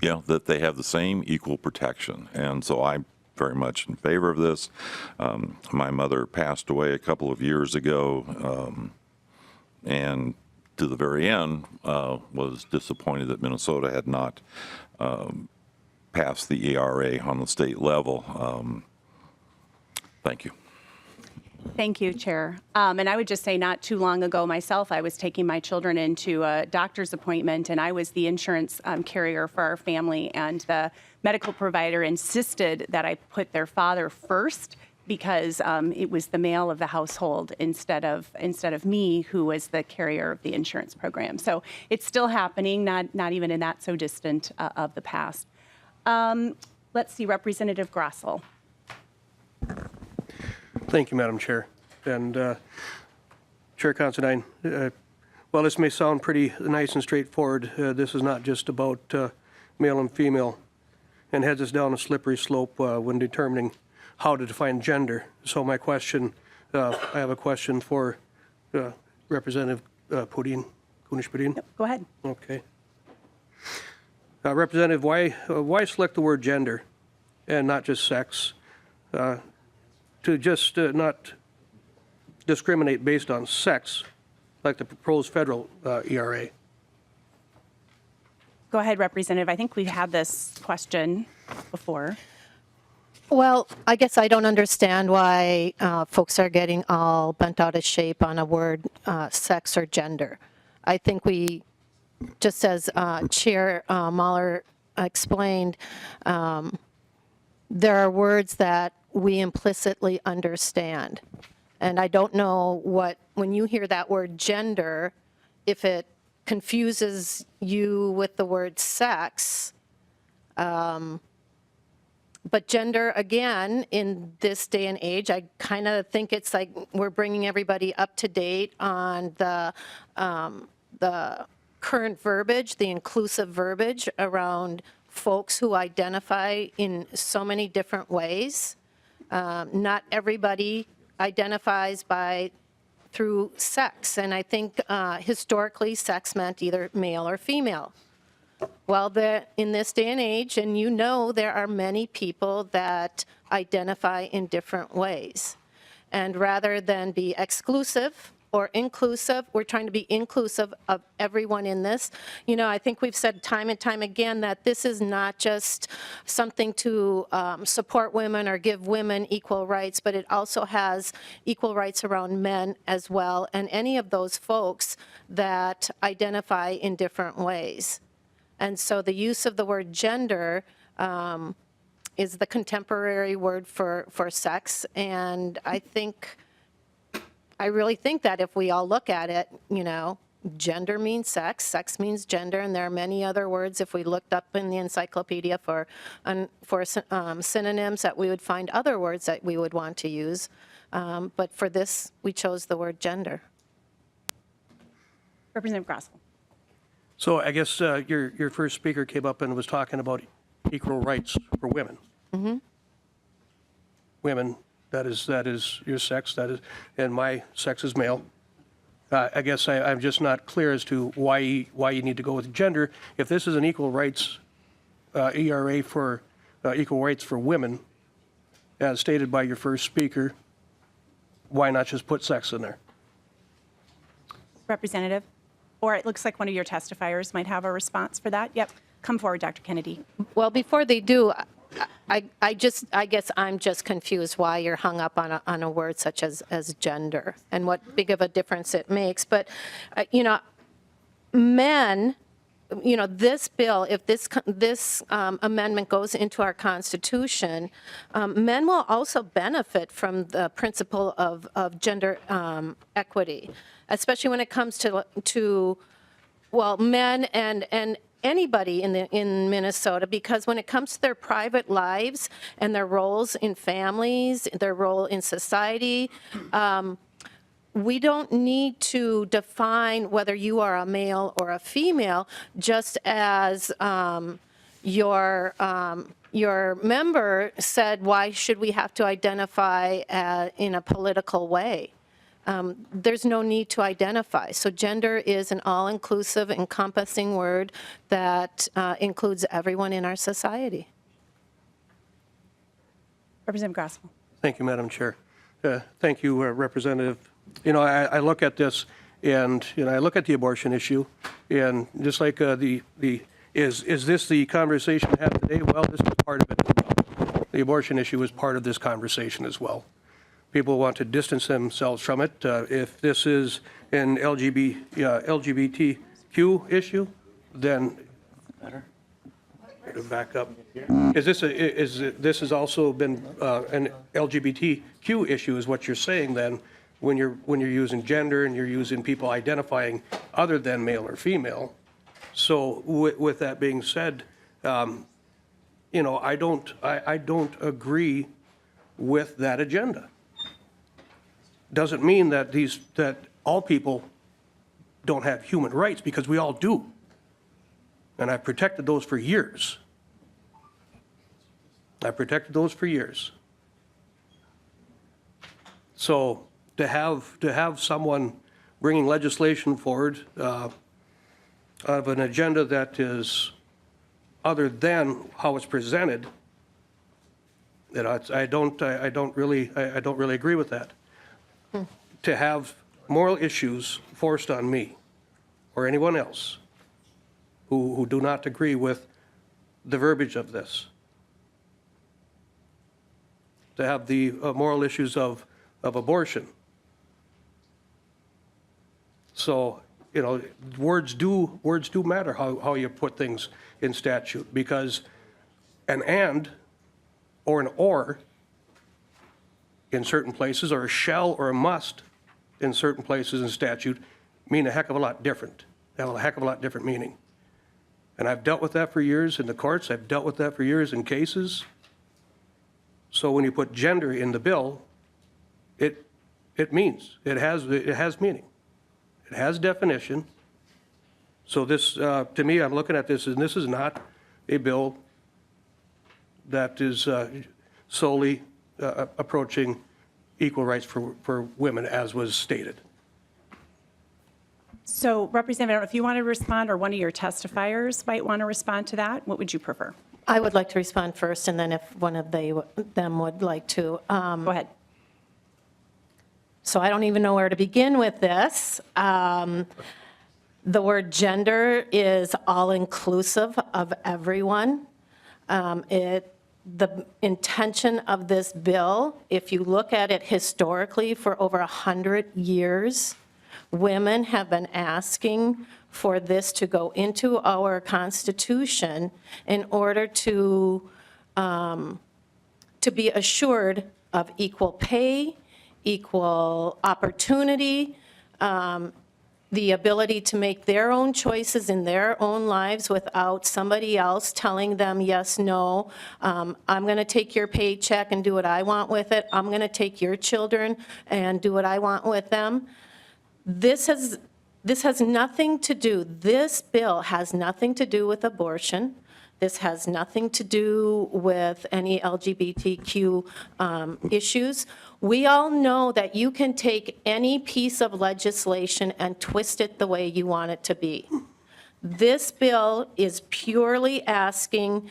know, that they have the same equal protection. And so I'm very much in favor of this. My mother passed away a couple of years ago, and to the very end was disappointed that Minnesota had not passed the ERA on the state level. Thank you. Thank you, Chair. And I would just say not too long ago myself, I was taking my children into a doctor's appointment, and I was the insurance carrier for our family, and the medical provider insisted that I put their father first because it was the male of the household instead of me, who was the carrier of the insurance program. So it's still happening, not even in that so distant of the past. Let's see, Representative Grossel. Thank you, Madam Chair. And Chair Considine, while this may sound pretty nice and straightforward, this is not just about male and female, and heads us down a slippery slope when determining how to define gender. So my question, I have a question for Representative Podein, Kunesh-Podein. Yep, go ahead. Okay. Representative, why select the word gender and not just sex? to just not discriminate based on sex, like the proposed federal ERA. Go ahead, Representative. I think we've had this question before. Well, I guess I don't understand why folks are getting all bent out of shape on a word, sex or gender. I think we, just as Chair Mahler explained, there are words that we implicitly understand. And I don't know what, when you hear that word gender, if it confuses you with the word sex. But gender, again, in this day and age, I kind of think it's like we're bringing everybody up to date on the current verbiage, the inclusive verbiage around folks who identify in so many different ways. Not everybody identifies through sex, and I think historically sex meant either male or female. Well, in this day and age, and you know, there are many people that identify in different ways. And rather than be exclusive or inclusive, we're trying to be inclusive of everyone in this. You know, I think we've said time and time again that this is not just something to support women or give women equal rights, but it also has equal rights around men as well, and any of those folks that identify in different ways. And so the use of the word gender is the contemporary word for sex. And I really think that if we all look at it, you know, gender means sex, sex means gender, and there are many other words if we looked up in the encyclopedia for synonyms that we would find other words that we would want to use. But for this, we chose the word gender. Representative Grossel. So I guess your first speaker came up and was talking about equal rights for women. Mm-hmm. Women, that is your sex, and my sex is male. I guess I'm just not clear as to why you need to go with gender. If this is an equal rights ERA for equal rights for women, as stated by your first speaker, why not just put sex in there? Representative? Or it looks like one of your testifiers might have a response for that. Yep. Come forward, Dr. Kennedy. Well, before they do, I guess I'm just confused why you're hung up on a word such as gender and what big of a difference it makes. But, you know, men, you know, this bill, if this amendment goes into our Constitution, men will also benefit from the principle of gender equity, especially when it comes to well, men and anybody in Minnesota, because when it comes to their private lives and their roles in families, their role in society, we don't need to define whether you are a male or a female, just as your member said, why should we have to identify in a political way? There's no need to identify. So gender is an all-inclusive, encompassing word that includes everyone in our society. Representative Grossel. Thank you, Madam Chair. Thank you, Representative. You know, I look at this, and you know, I look at the abortion issue, and just like is this the conversation we have today? Well, this is part of it as well. The abortion issue is part of this conversation as well. People want to distance themselves from it. If this is an LGBTQ issue, then back up. This has also been an LGBTQ issue, is what you're saying then, when you're using gender and you're using people identifying other than male or female. So with that being said, you know, I don't agree with that agenda. Doesn't mean that that all people don't have human rights, because we all do. And I've protected those for years. So to have someone bringing legislation forward of an agenda that is other than how it's presented, I don't really agree with that. To have moral issues forced on me or anyone else who do not agree with the verbiage of this. To have the moral issues of abortion. So, you know, words do matter how you put things in statute, because an and or an or in certain places, or a shall or a must in certain places in statute mean a heck of a lot different. They have a heck of a lot different meaning. And I've dealt with that for years in the courts. I've dealt with that for years in cases. So when you put gender in the bill, it means, it has meaning. It has definition. So this, to me, I'm looking at this, and this is not a bill that is solely approaching equal rights for women, as was stated. So Representative, I don't know if you want to respond or one of your testifiers might want to respond to that. What would you prefer? I would like to respond first, and then if one of them would like to. Go ahead. So I don't even know where to begin with this. The word gender is all-inclusive of everyone. The intention of this bill, if you look at it historically, for over 100 years, women have been asking for this to go into our Constitution in order to be assured of equal pay, equal opportunity, the ability to make their own choices in their own lives without somebody else telling them yes, no, I'm going to take your paycheck and do what I want with it. I'm going to take your children and do what I want with them. This has nothing to do, this bill has nothing to do with abortion. This has nothing to do with any LGBTQ issues. We all know that you can take any piece of legislation and twist it the way you want it to be. This bill is purely asking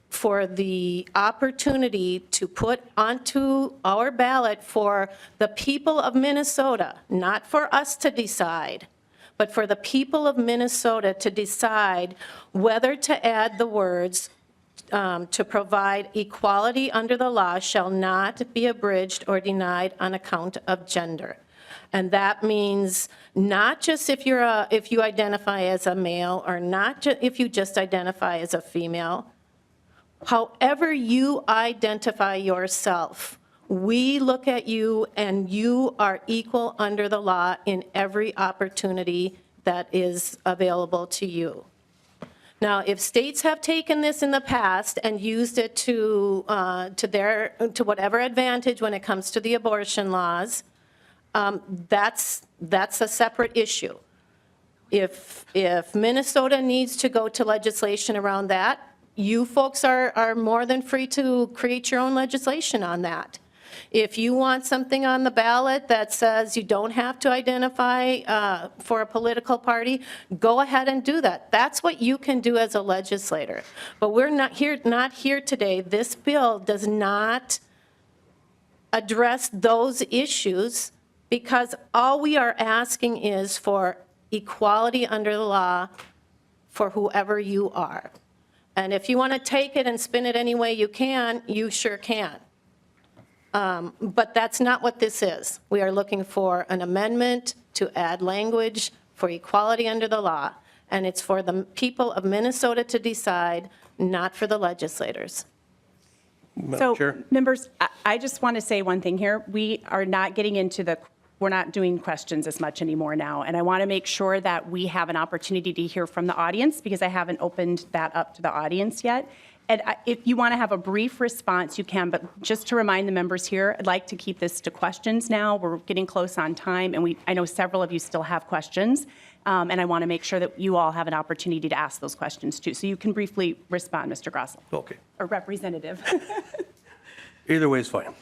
for the opportunity to put onto our ballot for the people of Minnesota, not for us to decide, but for the people of Minnesota to decide whether to add the words to provide equality under the law shall not be abridged or denied on account of gender. And that means not just if you identify as a male, or not if you just identify as a female. However you identify yourself, we look at you and you are equal under the law in every opportunity that is available to you. Now, if states have taken this in the past and used it to whatever advantage when it comes to the abortion laws, that's a separate issue. If Minnesota needs to go to legislation around that, you folks are more than free to create your own legislation on that. If you want something on the ballot that says you don't have to identify for a political party, go ahead and do that. That's what you can do as a legislator. But we're not here today. This bill does not address those issues, because all we are asking is for equality under the law for whoever you are. And if you want to take it and spin it any way you can, you sure can. But that's not what this is. We are looking for an amendment to add language for equality under the law, and it's for the people of Minnesota to decide, not for the legislators. So, members, I just want to say one thing here. We are not getting into we're not doing questions as much anymore now, and I want to make sure that we have an opportunity to hear from the audience, because I haven't opened that up to the audience yet. And if you want to have a brief response, you can, but just to remind the members here, I'd like to keep this to questions now. We're getting close on time, and I know several of you still have questions, and I want to make sure that you all have an opportunity to ask those questions too. So you can briefly respond, Mr. Grossel. Okay. Or Representative. Either way is fine.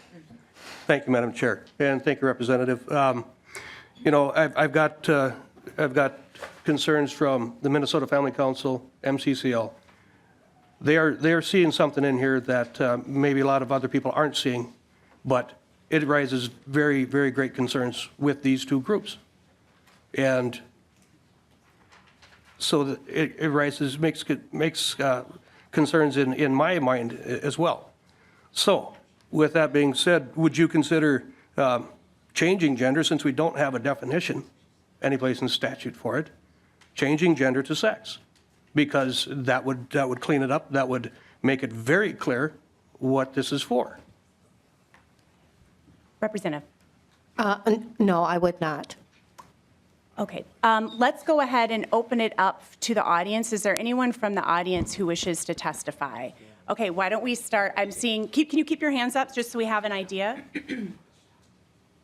Thank you, Madam Chair, and thank you, Representative. You know, I've got concerns from the Minnesota Family Council, MCCL, They are seeing something in here that maybe a lot of other people aren't seeing, but it raises very, very great concerns with these two groups. And so it raises, makes concerns in my mind as well. So with that being said, would you consider changing gender, since we don't have a definition anyplace in statute for it, changing gender to sex? Because that would clean it up. That would make it very clear what this is for. Representative. No, I would not. Okay, let's go ahead and open it up to the audience. Is there anyone from the audience who wishes to testify? Okay, why don't we start? I'm seeing, can you keep your hands up just so we have an idea?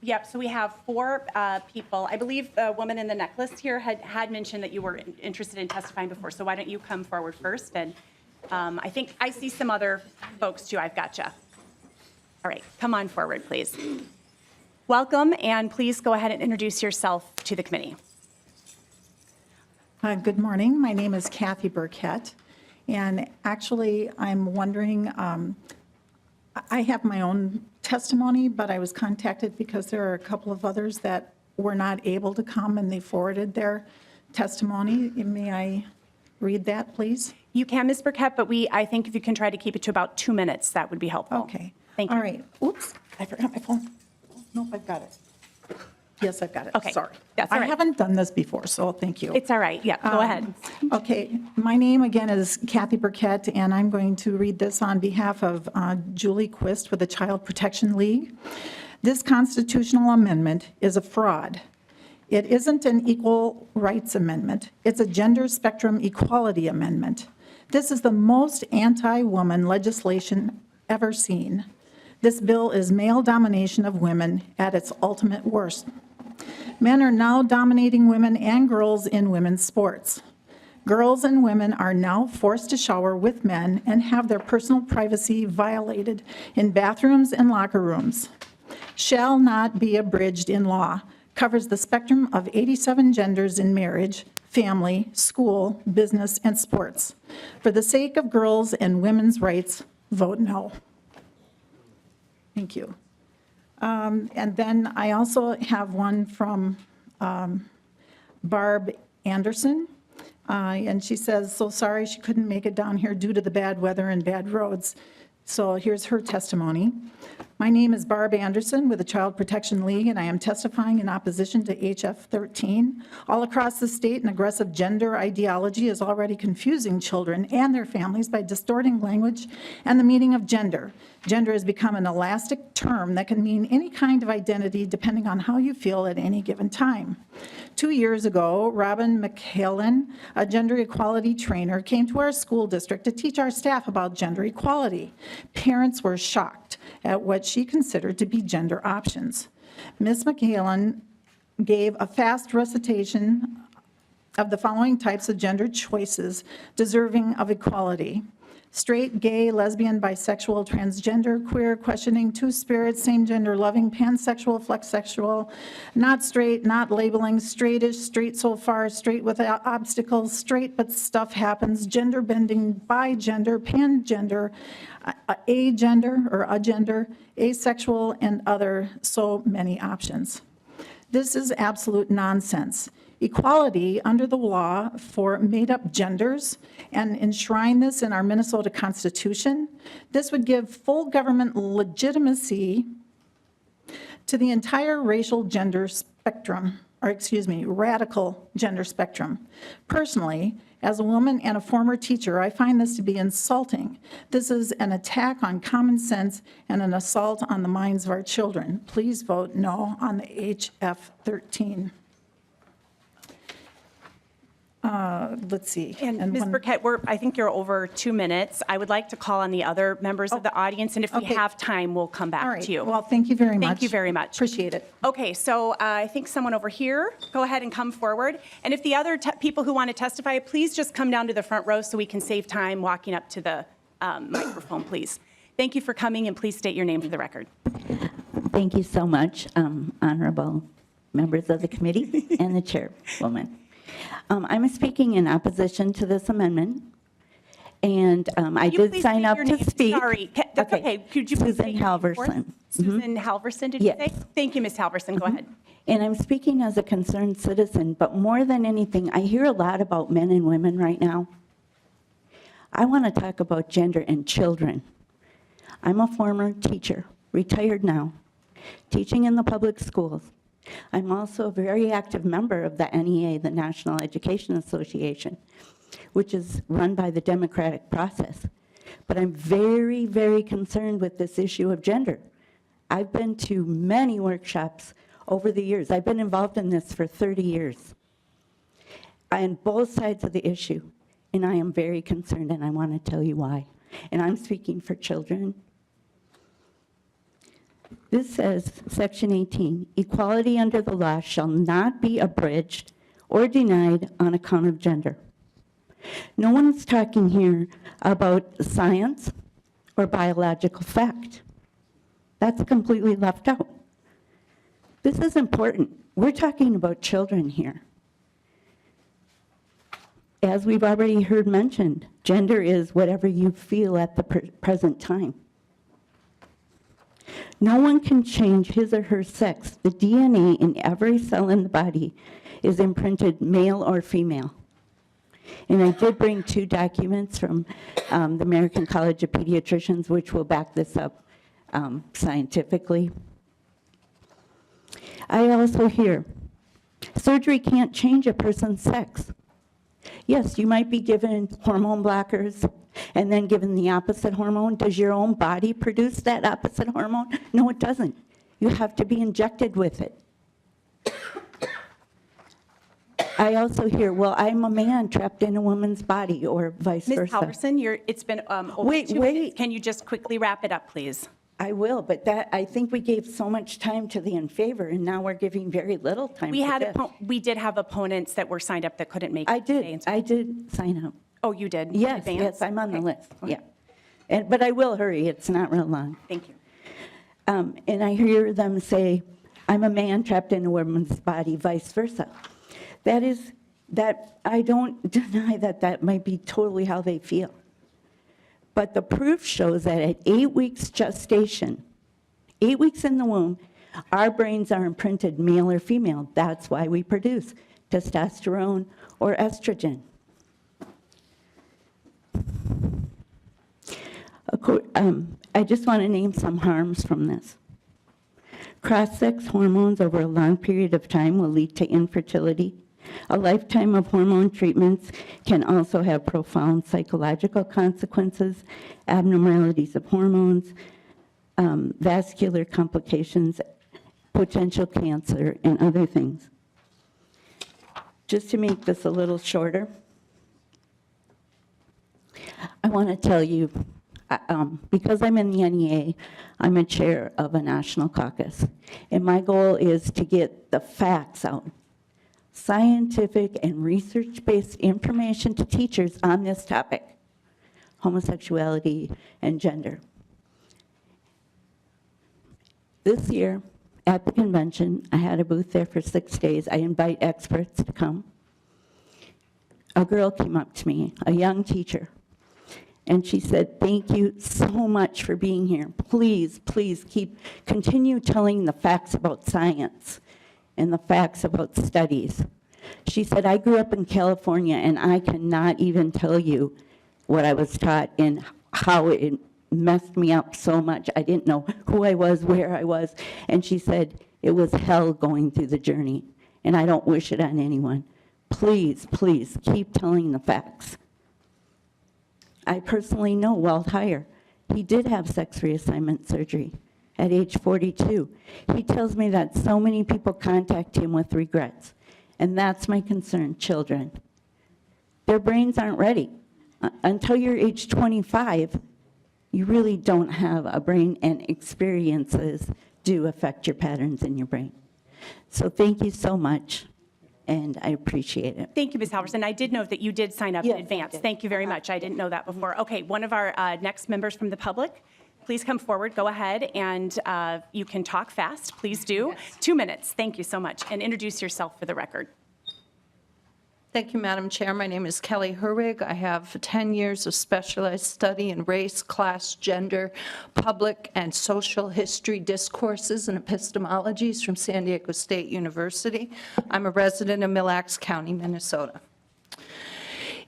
Yep, so we have 4 people. I believe the woman in the necklace here had mentioned that you were interested in testifying before, so why don't you come forward first? And I think I see some other folks too. I've got you. All right, come on forward, please. Welcome, and please go ahead and introduce yourself to the committee. Good morning. My name is Kathy Burkett, and actually, I'm wondering, I have my own testimony, but I was contacted because there are a couple of others that were not able to come, and they forwarded their testimony. May I read that, please? You can, Ms. Burkett, but I think if you can try to keep it to about 2 minutes, that would be helpful. Okay. Thank you. All right. Oops, I forgot my phone. Nope, I've got it. Yes, I've got it. Okay. Sorry. That's all I right. haven't done this before, so thank you. It's all right. Yeah, go ahead. Okay, my name again is Kathy Burkett, and I'm going to read this on behalf of Julie Quist with the Child Protection League. This constitutional amendment is a fraud. It isn't an equal rights amendment. It's a gender spectrum equality amendment. This is the most anti-woman legislation ever seen. This bill is male domination of women at its ultimate worst. Men are now dominating women and girls in women's sports. Girls and women are now forced to shower with men and have their personal privacy violated in bathrooms and locker rooms. Shall not be abridged in law covers the spectrum of 87 genders in marriage, family, school, business, and sports. For the sake of girls' and women's rights, vote no. Thank you. And then I also have one from Barb Anderson. And she says, so sorry she couldn't make it down here due to the bad weather and bad roads. So here's her testimony. My name is Barb Anderson with the Child Protection League, and I am testifying in opposition to HF 13. All across the state, an aggressive gender ideology is already confusing children and their families by distorting language and the meaning of gender. Gender has become an elastic term that can mean any kind of identity depending on how you feel at any given time. 2 years ago, Robin McHalen, a gender equality trainer, came to our school district to teach our staff about gender equality. Parents were shocked at what she considered to be gender options. Ms. McHalen gave a fast recitation of the following types of gender choices deserving of equality: straight, gay, lesbian, bisexual, transgender, queer, questioning, two-spirit, same-gender, loving, pansexual, flexsexual, not straight, not labeling, straightish, straight so far, straight without obstacles, straight but stuff happens, gender bending, bigender, pangender, agender or agender, asexual, and other, so many options. This is absolute nonsense. Equality under the law for made-up genders and enshrine this in our Minnesota Constitution. This would give full government legitimacy to the entire racial gender spectrum, or excuse me, radical gender spectrum. Personally, as a woman and a former teacher, I find this to be insulting. This is an attack on common sense and an assault on the minds of our children. Please vote no on the HF 13. Let's see. And Ms. Burkett, I think you're over 2 minutes. I would like to call on the other members of the audience, and if we have time, we'll come back to you. Well, thank you very much. Thank you very much. Appreciate it. Okay, so I think someone over here, go ahead and come forward. And if the other people who want to testify, please just come down to the front row so we can save time walking up to the microphone, please. Thank you for coming, and please state your name for the record. Thank you so much, honorable members of the committee and the chairwoman. I'm speaking in opposition to this amendment, And I Could you did please sign state up your to name? speak. Sorry, that's okay. Could you please Susan state your name for us? Halverson. Susan Halverson, did you say? Thank you, Ms. Halverson. Go ahead. And I'm speaking as a concerned citizen, but more than anything, I hear a lot about men and women right now. I want to talk about gender and children. I'm a former teacher, retired now, teaching in the public schools. I'm also a very active member of the NEA, the National Education Association, which is run by the democratic process. But I'm very, very concerned with this issue of gender. I've been to many workshops over the years. I've been involved in this for 30 years. On both sides of the issue, and I am very concerned, and I want to tell you why. And I'm speaking for children. This says, Section 18, equality under the law shall not be abridged or denied on account of gender. No one is talking here about science or biological fact. That's completely left out. This is important. We're talking about children here. As we've already heard mentioned, gender is whatever you feel at the present time. No one can change his or her sex. The DNA in every cell in the body is imprinted male or female. And I did bring 2 documents from the American College of Pediatricians, which will back this up scientifically. I also hear surgery can't change a person's sex. Yes, you might be given hormone blockers and then given the opposite hormone. Does your own body produce that opposite hormone? No, it doesn't. You have to be injected with it. I also hear, well, I'm a man trapped in a woman's body, or vice Ms. versa. Halverson, it's been over Wait, 2 wait. minutes. Can you just quickly wrap it up, please? I will, but I think we gave so much time to the in favor, and now we're giving very little time We to had this. we did have opponents that were signed up that couldn't make it I today. did sign up. Oh, you did? in Yes, advance? yes, I'm on the Okay. list, yeah. But I will hurry, it's not real long. Thank you. And I hear them say, I'm a man trapped in a woman's body, vice versa. That I don't deny that might be totally how they feel. But the proof shows that at 8 weeks gestation, 8 weeks in the womb, our brains are imprinted male or female. That's why we produce testosterone or estrogen. I just want to name some harms from this. Cross-sex hormones over a long period of time will lead to infertility. A lifetime of hormone treatments can also have profound psychological consequences, abnormalities of hormones, vascular complications, potential cancer, and other things. Just to make this a little shorter, I want to tell you, because I'm in the NEA, I'm a chair of a national caucus, and my goal is to get the facts out, scientific and research-based information to teachers on this topic, homosexuality and gender. This year, at the convention, I had a booth there for 6 days. I invite experts to come. A girl came up to me, a young teacher, and she said, thank you so much for being here. Please, please continue telling the facts about science and the facts about studies. She said, I grew up in California, and I cannot even tell you what I was taught and how it messed me up so much. I didn't know who I was, where I was. And she said, it was hell going through the journey, and I don't wish it on anyone. Please, please, keep telling the facts. I personally know Walt Heyer. He did have sex reassignment surgery at age 42. He tells me that so many people contact him with regrets. And that's my concern, children. Their brains aren't ready. Until you're age 25, you really don't have a brain, and experiences do affect your patterns in your brain. So thank you so much, and I appreciate it. Thank you, Ms. Halverson. I did know that you did sign up in advance. Thank you very much. I didn't know that before. Okay, one of our next members from the public, please come forward. Go ahead, and you can talk fast. Please do. 2 minutes. Thank you so much. And introduce yourself for the record. Thank you, Madam Chair. My name is Kelly Herwig. I have 10 years of specialized study in race, class, gender, public and social history discourses and epistemologies from San Diego State University. I'm a resident of Mille Lacs County, Minnesota.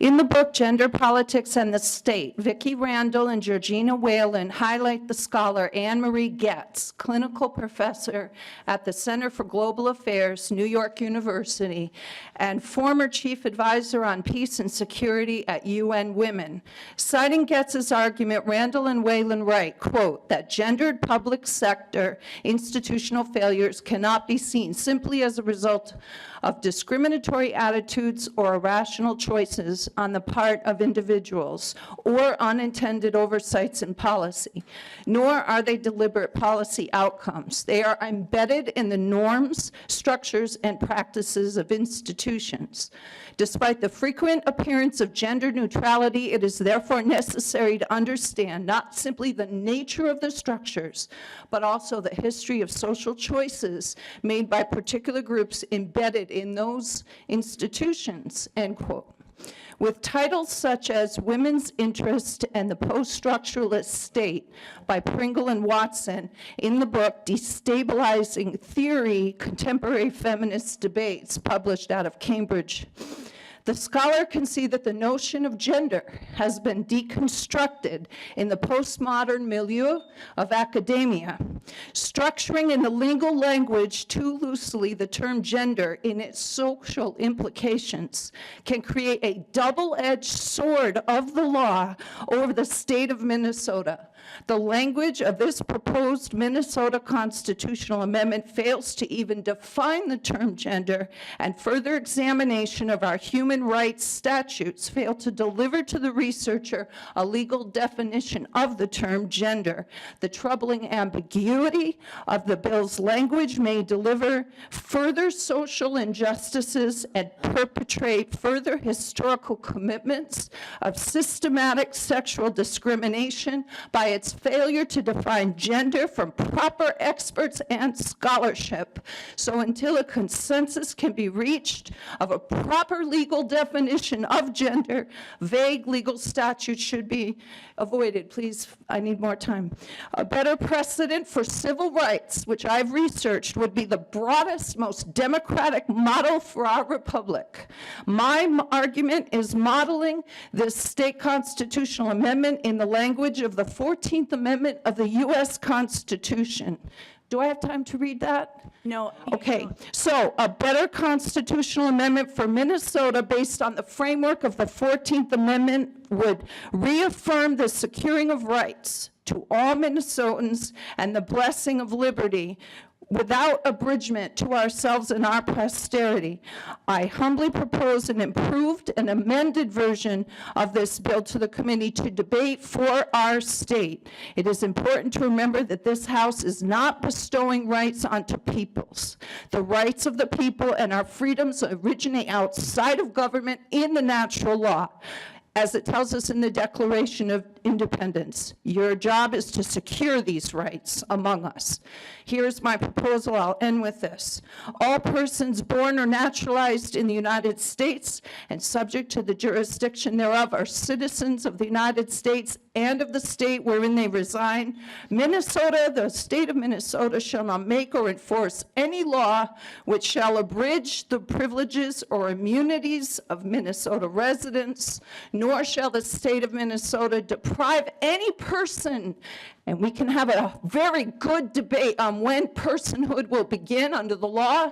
In the book, Gender, Politics, and the State, Vicki Randall and Georgina Whalen highlight the scholar Anne-Marie Getz, clinical professor at the Center for Global Affairs, New York University, and former chief advisor on peace and security at UN Women. Citing Getz's argument, Randall and Whalen write, quote, that gendered public sector institutional failures cannot be seen simply as a result of discriminatory attitudes or irrational choices on the part of individuals or unintended oversights in policy, nor are they deliberate policy outcomes. They are embedded in the norms, structures, and practices of institutions. Despite the frequent appearance of gender neutrality, it is therefore necessary to understand not simply the nature of the structures, but also the history of social choices made by particular groups embedded in those institutions, end quote. With titles such as Women's Interest and the Post-Structuralist State by Pringle and Watson in the book Destabilizing Theory, Contemporary Feminist Debates, published out of Cambridge, the scholar can see that the notion of gender has been deconstructed in the postmodern milieu of academia, structuring in the legal language too loosely the term gender in its social implications can create a double-edged sword of the law over the state of Minnesota. The language of this proposed Minnesota constitutional amendment fails to even define the term gender, and further examination of our human rights statutes fail to deliver to the researcher a legal definition of the term gender. The troubling ambiguity of the bill's language may deliver further social injustices and perpetrate further historical commitments of systematic sexual discrimination by its failure to define gender from proper experts and scholarship. So until a consensus can be reached of a proper legal definition of gender, vague legal statutes should be avoided. Please, I need more time. A better precedent for civil rights, which I've researched, would be the broadest, most democratic model for our republic. My argument is modeling this state constitutional amendment in the language of the 14th Amendment of the U.S. Constitution. Do I have time to read that? No. Okay, so a better constitutional amendment for Minnesota based on the framework of the 14th Amendment would reaffirm the securing of rights to all Minnesotans and the blessing of liberty without abridgment to ourselves and our posterity. I humbly propose an improved and amended version of this bill to the committee to debate for our state. It is important to remember that this House is not bestowing rights onto peoples. The rights of the people and our freedoms originate outside of government in the natural law, as it tells us in the Declaration of Independence. Your job is to secure these rights among us. Here's my proposal. I'll end with this. All persons born or naturalized in the United States and subject to the jurisdiction thereof are citizens of the United States and of the state wherein they reside. Minnesota, the state of Minnesota, shall not make or enforce any law which shall abridge the privileges or immunities of Minnesota residents, nor shall the state of Minnesota deprive any person, and we can have a very good debate on when personhood will begin under the law,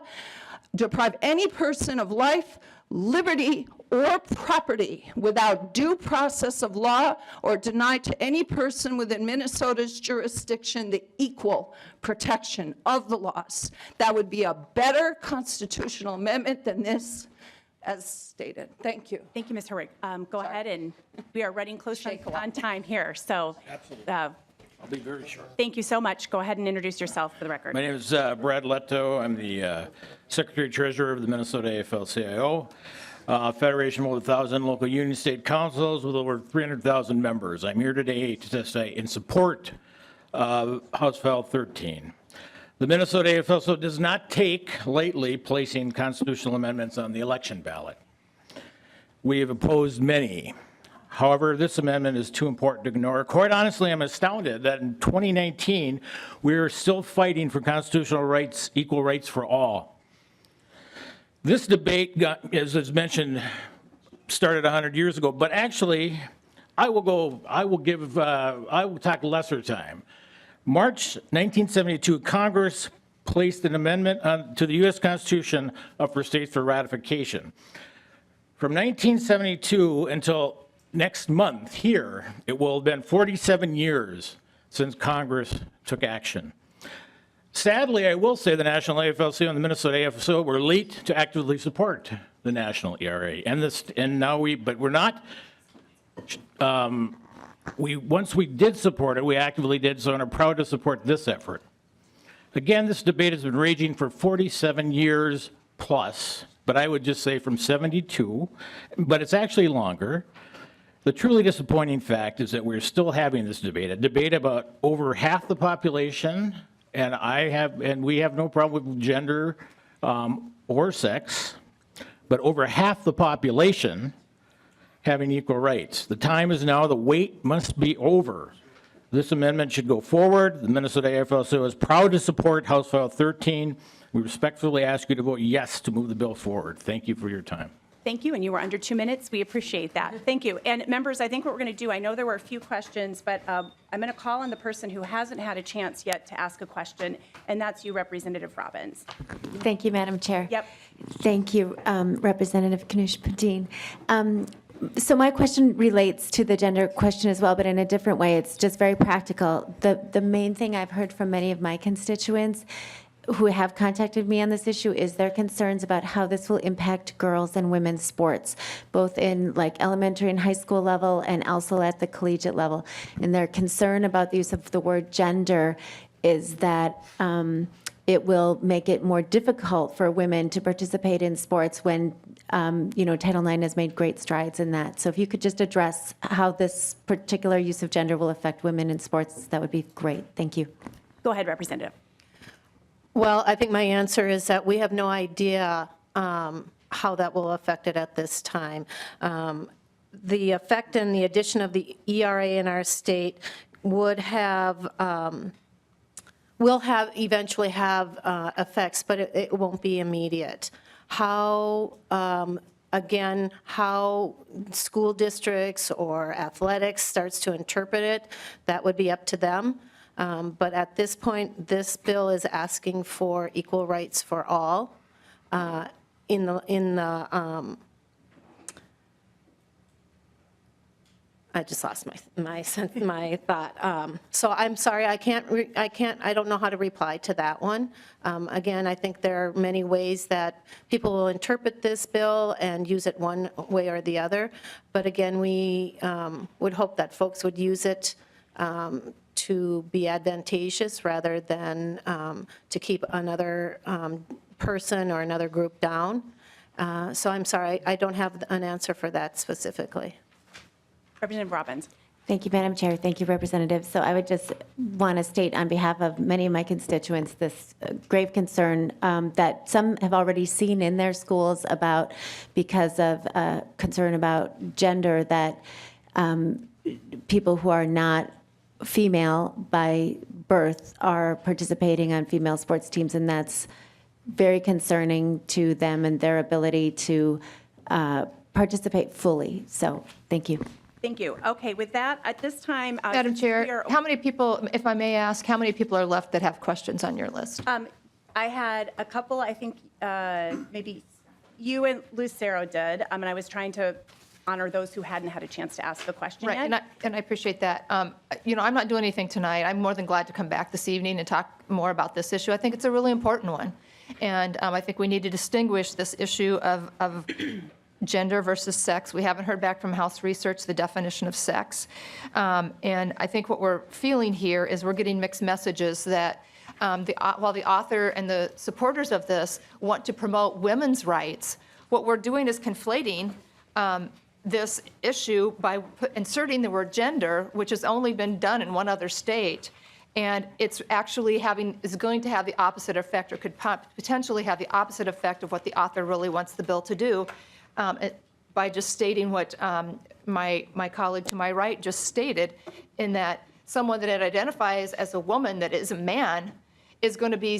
deprive any person of life, liberty, or property without due process of law, or deny to any person within Minnesota's jurisdiction the equal protection of the laws. That would be a better constitutional amendment than this, as stated. Thank you. Thank you, Ms. Herwig. Go ahead, and we are running close on time here, so. Absolutely. I'll be very short. Thank you so much. Go ahead and introduce yourself for the record. My name is Brad Leto. I'm the Secretary-Treasurer of the Minnesota AFL-CIO, Federation of over 1,000 local union state councils with over 300,000 members. I'm here today to testify in support of House File 13. The Minnesota AFL does not take lightly placing constitutional amendments on the election ballot. We have opposed many. However, this amendment is too important to ignore. Quite honestly, I'm astounded that in 2019, we are still fighting for constitutional rights, equal rights for all. This debate, as mentioned, started 100 years ago, but actually, I will talk lesser time. March 1972, Congress placed an amendment to the U.S. Constitution up for states for ratification. From 1972 until next month here, it will have been 47 years since Congress took action. Sadly, I will say the National AFL-CIO and the Minnesota AFL-CIO were late to actively support the national ERA, but we're not. Once we did support it, we actively did so and are proud to support this effort. Again, this debate has been raging for 47 years plus, but I would just say from 72, but it's actually longer. The truly disappointing fact is that we're still having this debate, a debate about over half the population, and we have no problem with gender or sex, but over half the population having equal rights. The time is now, the wait must be over. This amendment should go forward. The Minnesota AFL-CIO is proud to support House File 13. We respectfully ask you to vote yes to move the bill forward. Thank you for your time. Thank you, and you were under 2 minutes. We appreciate that. Thank you. And members, I think what we're going to do, I know there were a few questions, but I'm going to call on the person who hasn't had a chance yet to ask a question, and that's you, Representative Robbins. Thank you, Madam Chair. Yep. Thank you, Representative Kunesh-Podein. So my question relates to the gender question as well, but in a different way. It's just very practical. The main thing I've heard from many of my constituents who have contacted me on this issue is their concerns about how this will impact girls and women's sports, both in like elementary and high school level and also at the collegiate level. And their concern about the use of the word gender is that it will make it more difficult for women to participate in sports when, Title IX has made great strides in that. So if you could just address how this particular use of gender will affect women in sports, that would be great. Thank you. Go ahead, Representative. Well, I think my answer is that we have no idea how that will affect it at this time. The effect and the addition of the ERA in our state would have will eventually have effects, but it won't be immediate. How, again, how school districts or athletics starts to interpret it, that would be up to them. But at this point, this bill is asking for equal rights for all. I just lost my thought. So I'm sorry, I don't know how to reply to that one. Again, I think there are many ways that people will interpret this bill and use it one way or the other. But again, we would hope that folks would use it to be advantageous rather than to keep another person or another group down. So I'm sorry, I don't have an answer for that specifically. Representative Robbins. Thank you, Madam Chair. Thank you, Representative. So I would just want to state on behalf of many of my constituents this grave concern that some have already seen in their schools about, because of concern about gender, that people who are not female by birth are participating on female sports teams, and that's very concerning to them and their ability to participate fully. So thank you. Thank you. Okay, with that, at this time, Madam Chair, how many people, if I may ask, how many people are left that have questions on your list? I had a couple, I think maybe you and Lucero did, and I was trying to honor those who hadn't had a chance to ask the question Right, yet. and I appreciate that. I'm not doing anything tonight. I'm more than glad to come back this evening and talk more about this issue. I think it's a really important one. And I think we need to distinguish this issue of gender versus sex. We haven't heard back from House Research the definition of sex. And I think what we're feeling here is we're getting mixed messages that while the author and the supporters of this want to promote women's rights, what we're doing is conflating this issue by inserting the word gender, which has only been done in one other state. And it's actually is going to have the opposite effect, or could potentially have the opposite effect of what the author really wants the bill to do. by just stating what my colleague to my right just stated, in that someone that identifies as a woman that is a man is going to be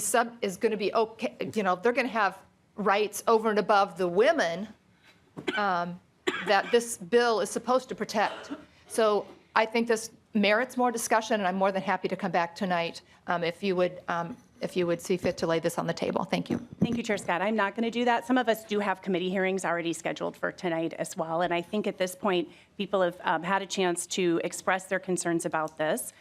okay, you know, they're going to have rights over and above the women that this bill is supposed to protect. So I think this merits more discussion, and I'm more than happy to come back tonight if you would see fit to lay this on the table. Thank you. Thank you, Chair Scott. I'm not going to do that. Some of us do have committee hearings already scheduled for tonight as well, and I think at this point, people have had a chance to express their concerns about this.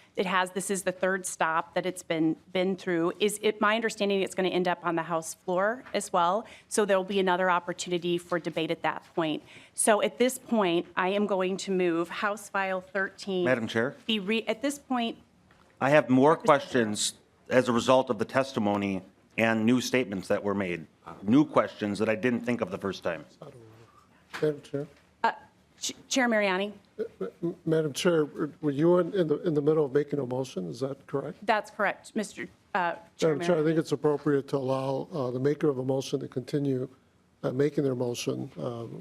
This is the third stop that it's been through. My understanding it's going to end up on the House floor as well, so there'll be another opportunity for debate at that point. So at this point, I am going to move House File 13. Madam Chair? At this point, I have more questions as a result of the testimony and new statements that were made. New questions that I didn't think of the first time. Madam Chair? Chair Mariani. Madam Chair, were you in the middle of making a motion? Is that correct? That's correct, Mr. Madam Chairman. Chair, I think it's appropriate to allow the maker of a motion to continue making their motion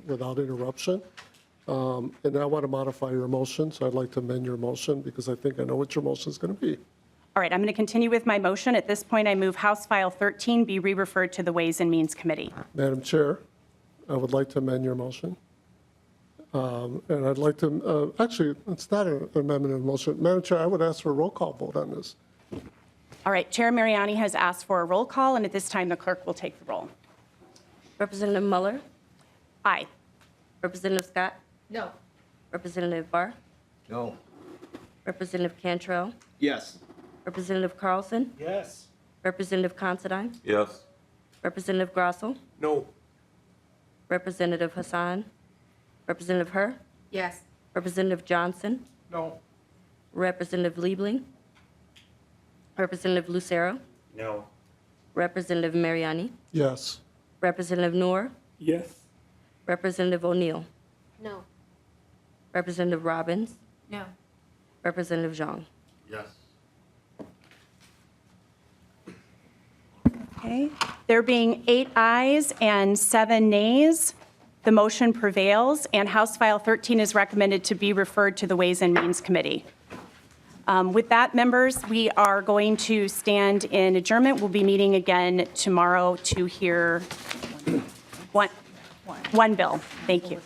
without interruption. And I want to modify your motion, so I'd like to amend your motion because I think I know what your motion is going to be. All right, I'm going to continue with my motion. At this point, I move House File 13 be re-referred to the Ways and Means Committee. Madam Chair, I would like to amend your motion. And I'd like to, actually, it's not an amendment of motion. Madam Chair, I would ask for a roll call vote on this. All right, Chair Mariani has asked for a roll call, and at this time, the clerk will take the roll. Representative Muller? Aye. Representative Scott? No. Representative Barr? No. Representative Cantrell? Yes. Representative Carlson? Yes. Representative Considine? Yes. Representative Grossel? No. Representative Hassan? Representative Herr? Yes. Representative Johnson? No. Representative Liebling? Representative Lucero? No. Representative Mariani? Yes. Representative Noor? Yes. Representative O'Neill? No. Representative Robbins? No. Representative Zhang? Yes. Okay. There being 8 ayes and 7 nays, the motion prevails, and House File 13 is recommended to be referred to the Ways and Means Committee. With that, members, we are going to stand in adjournment. We'll be meeting again tomorrow to hear one bill. Thank you.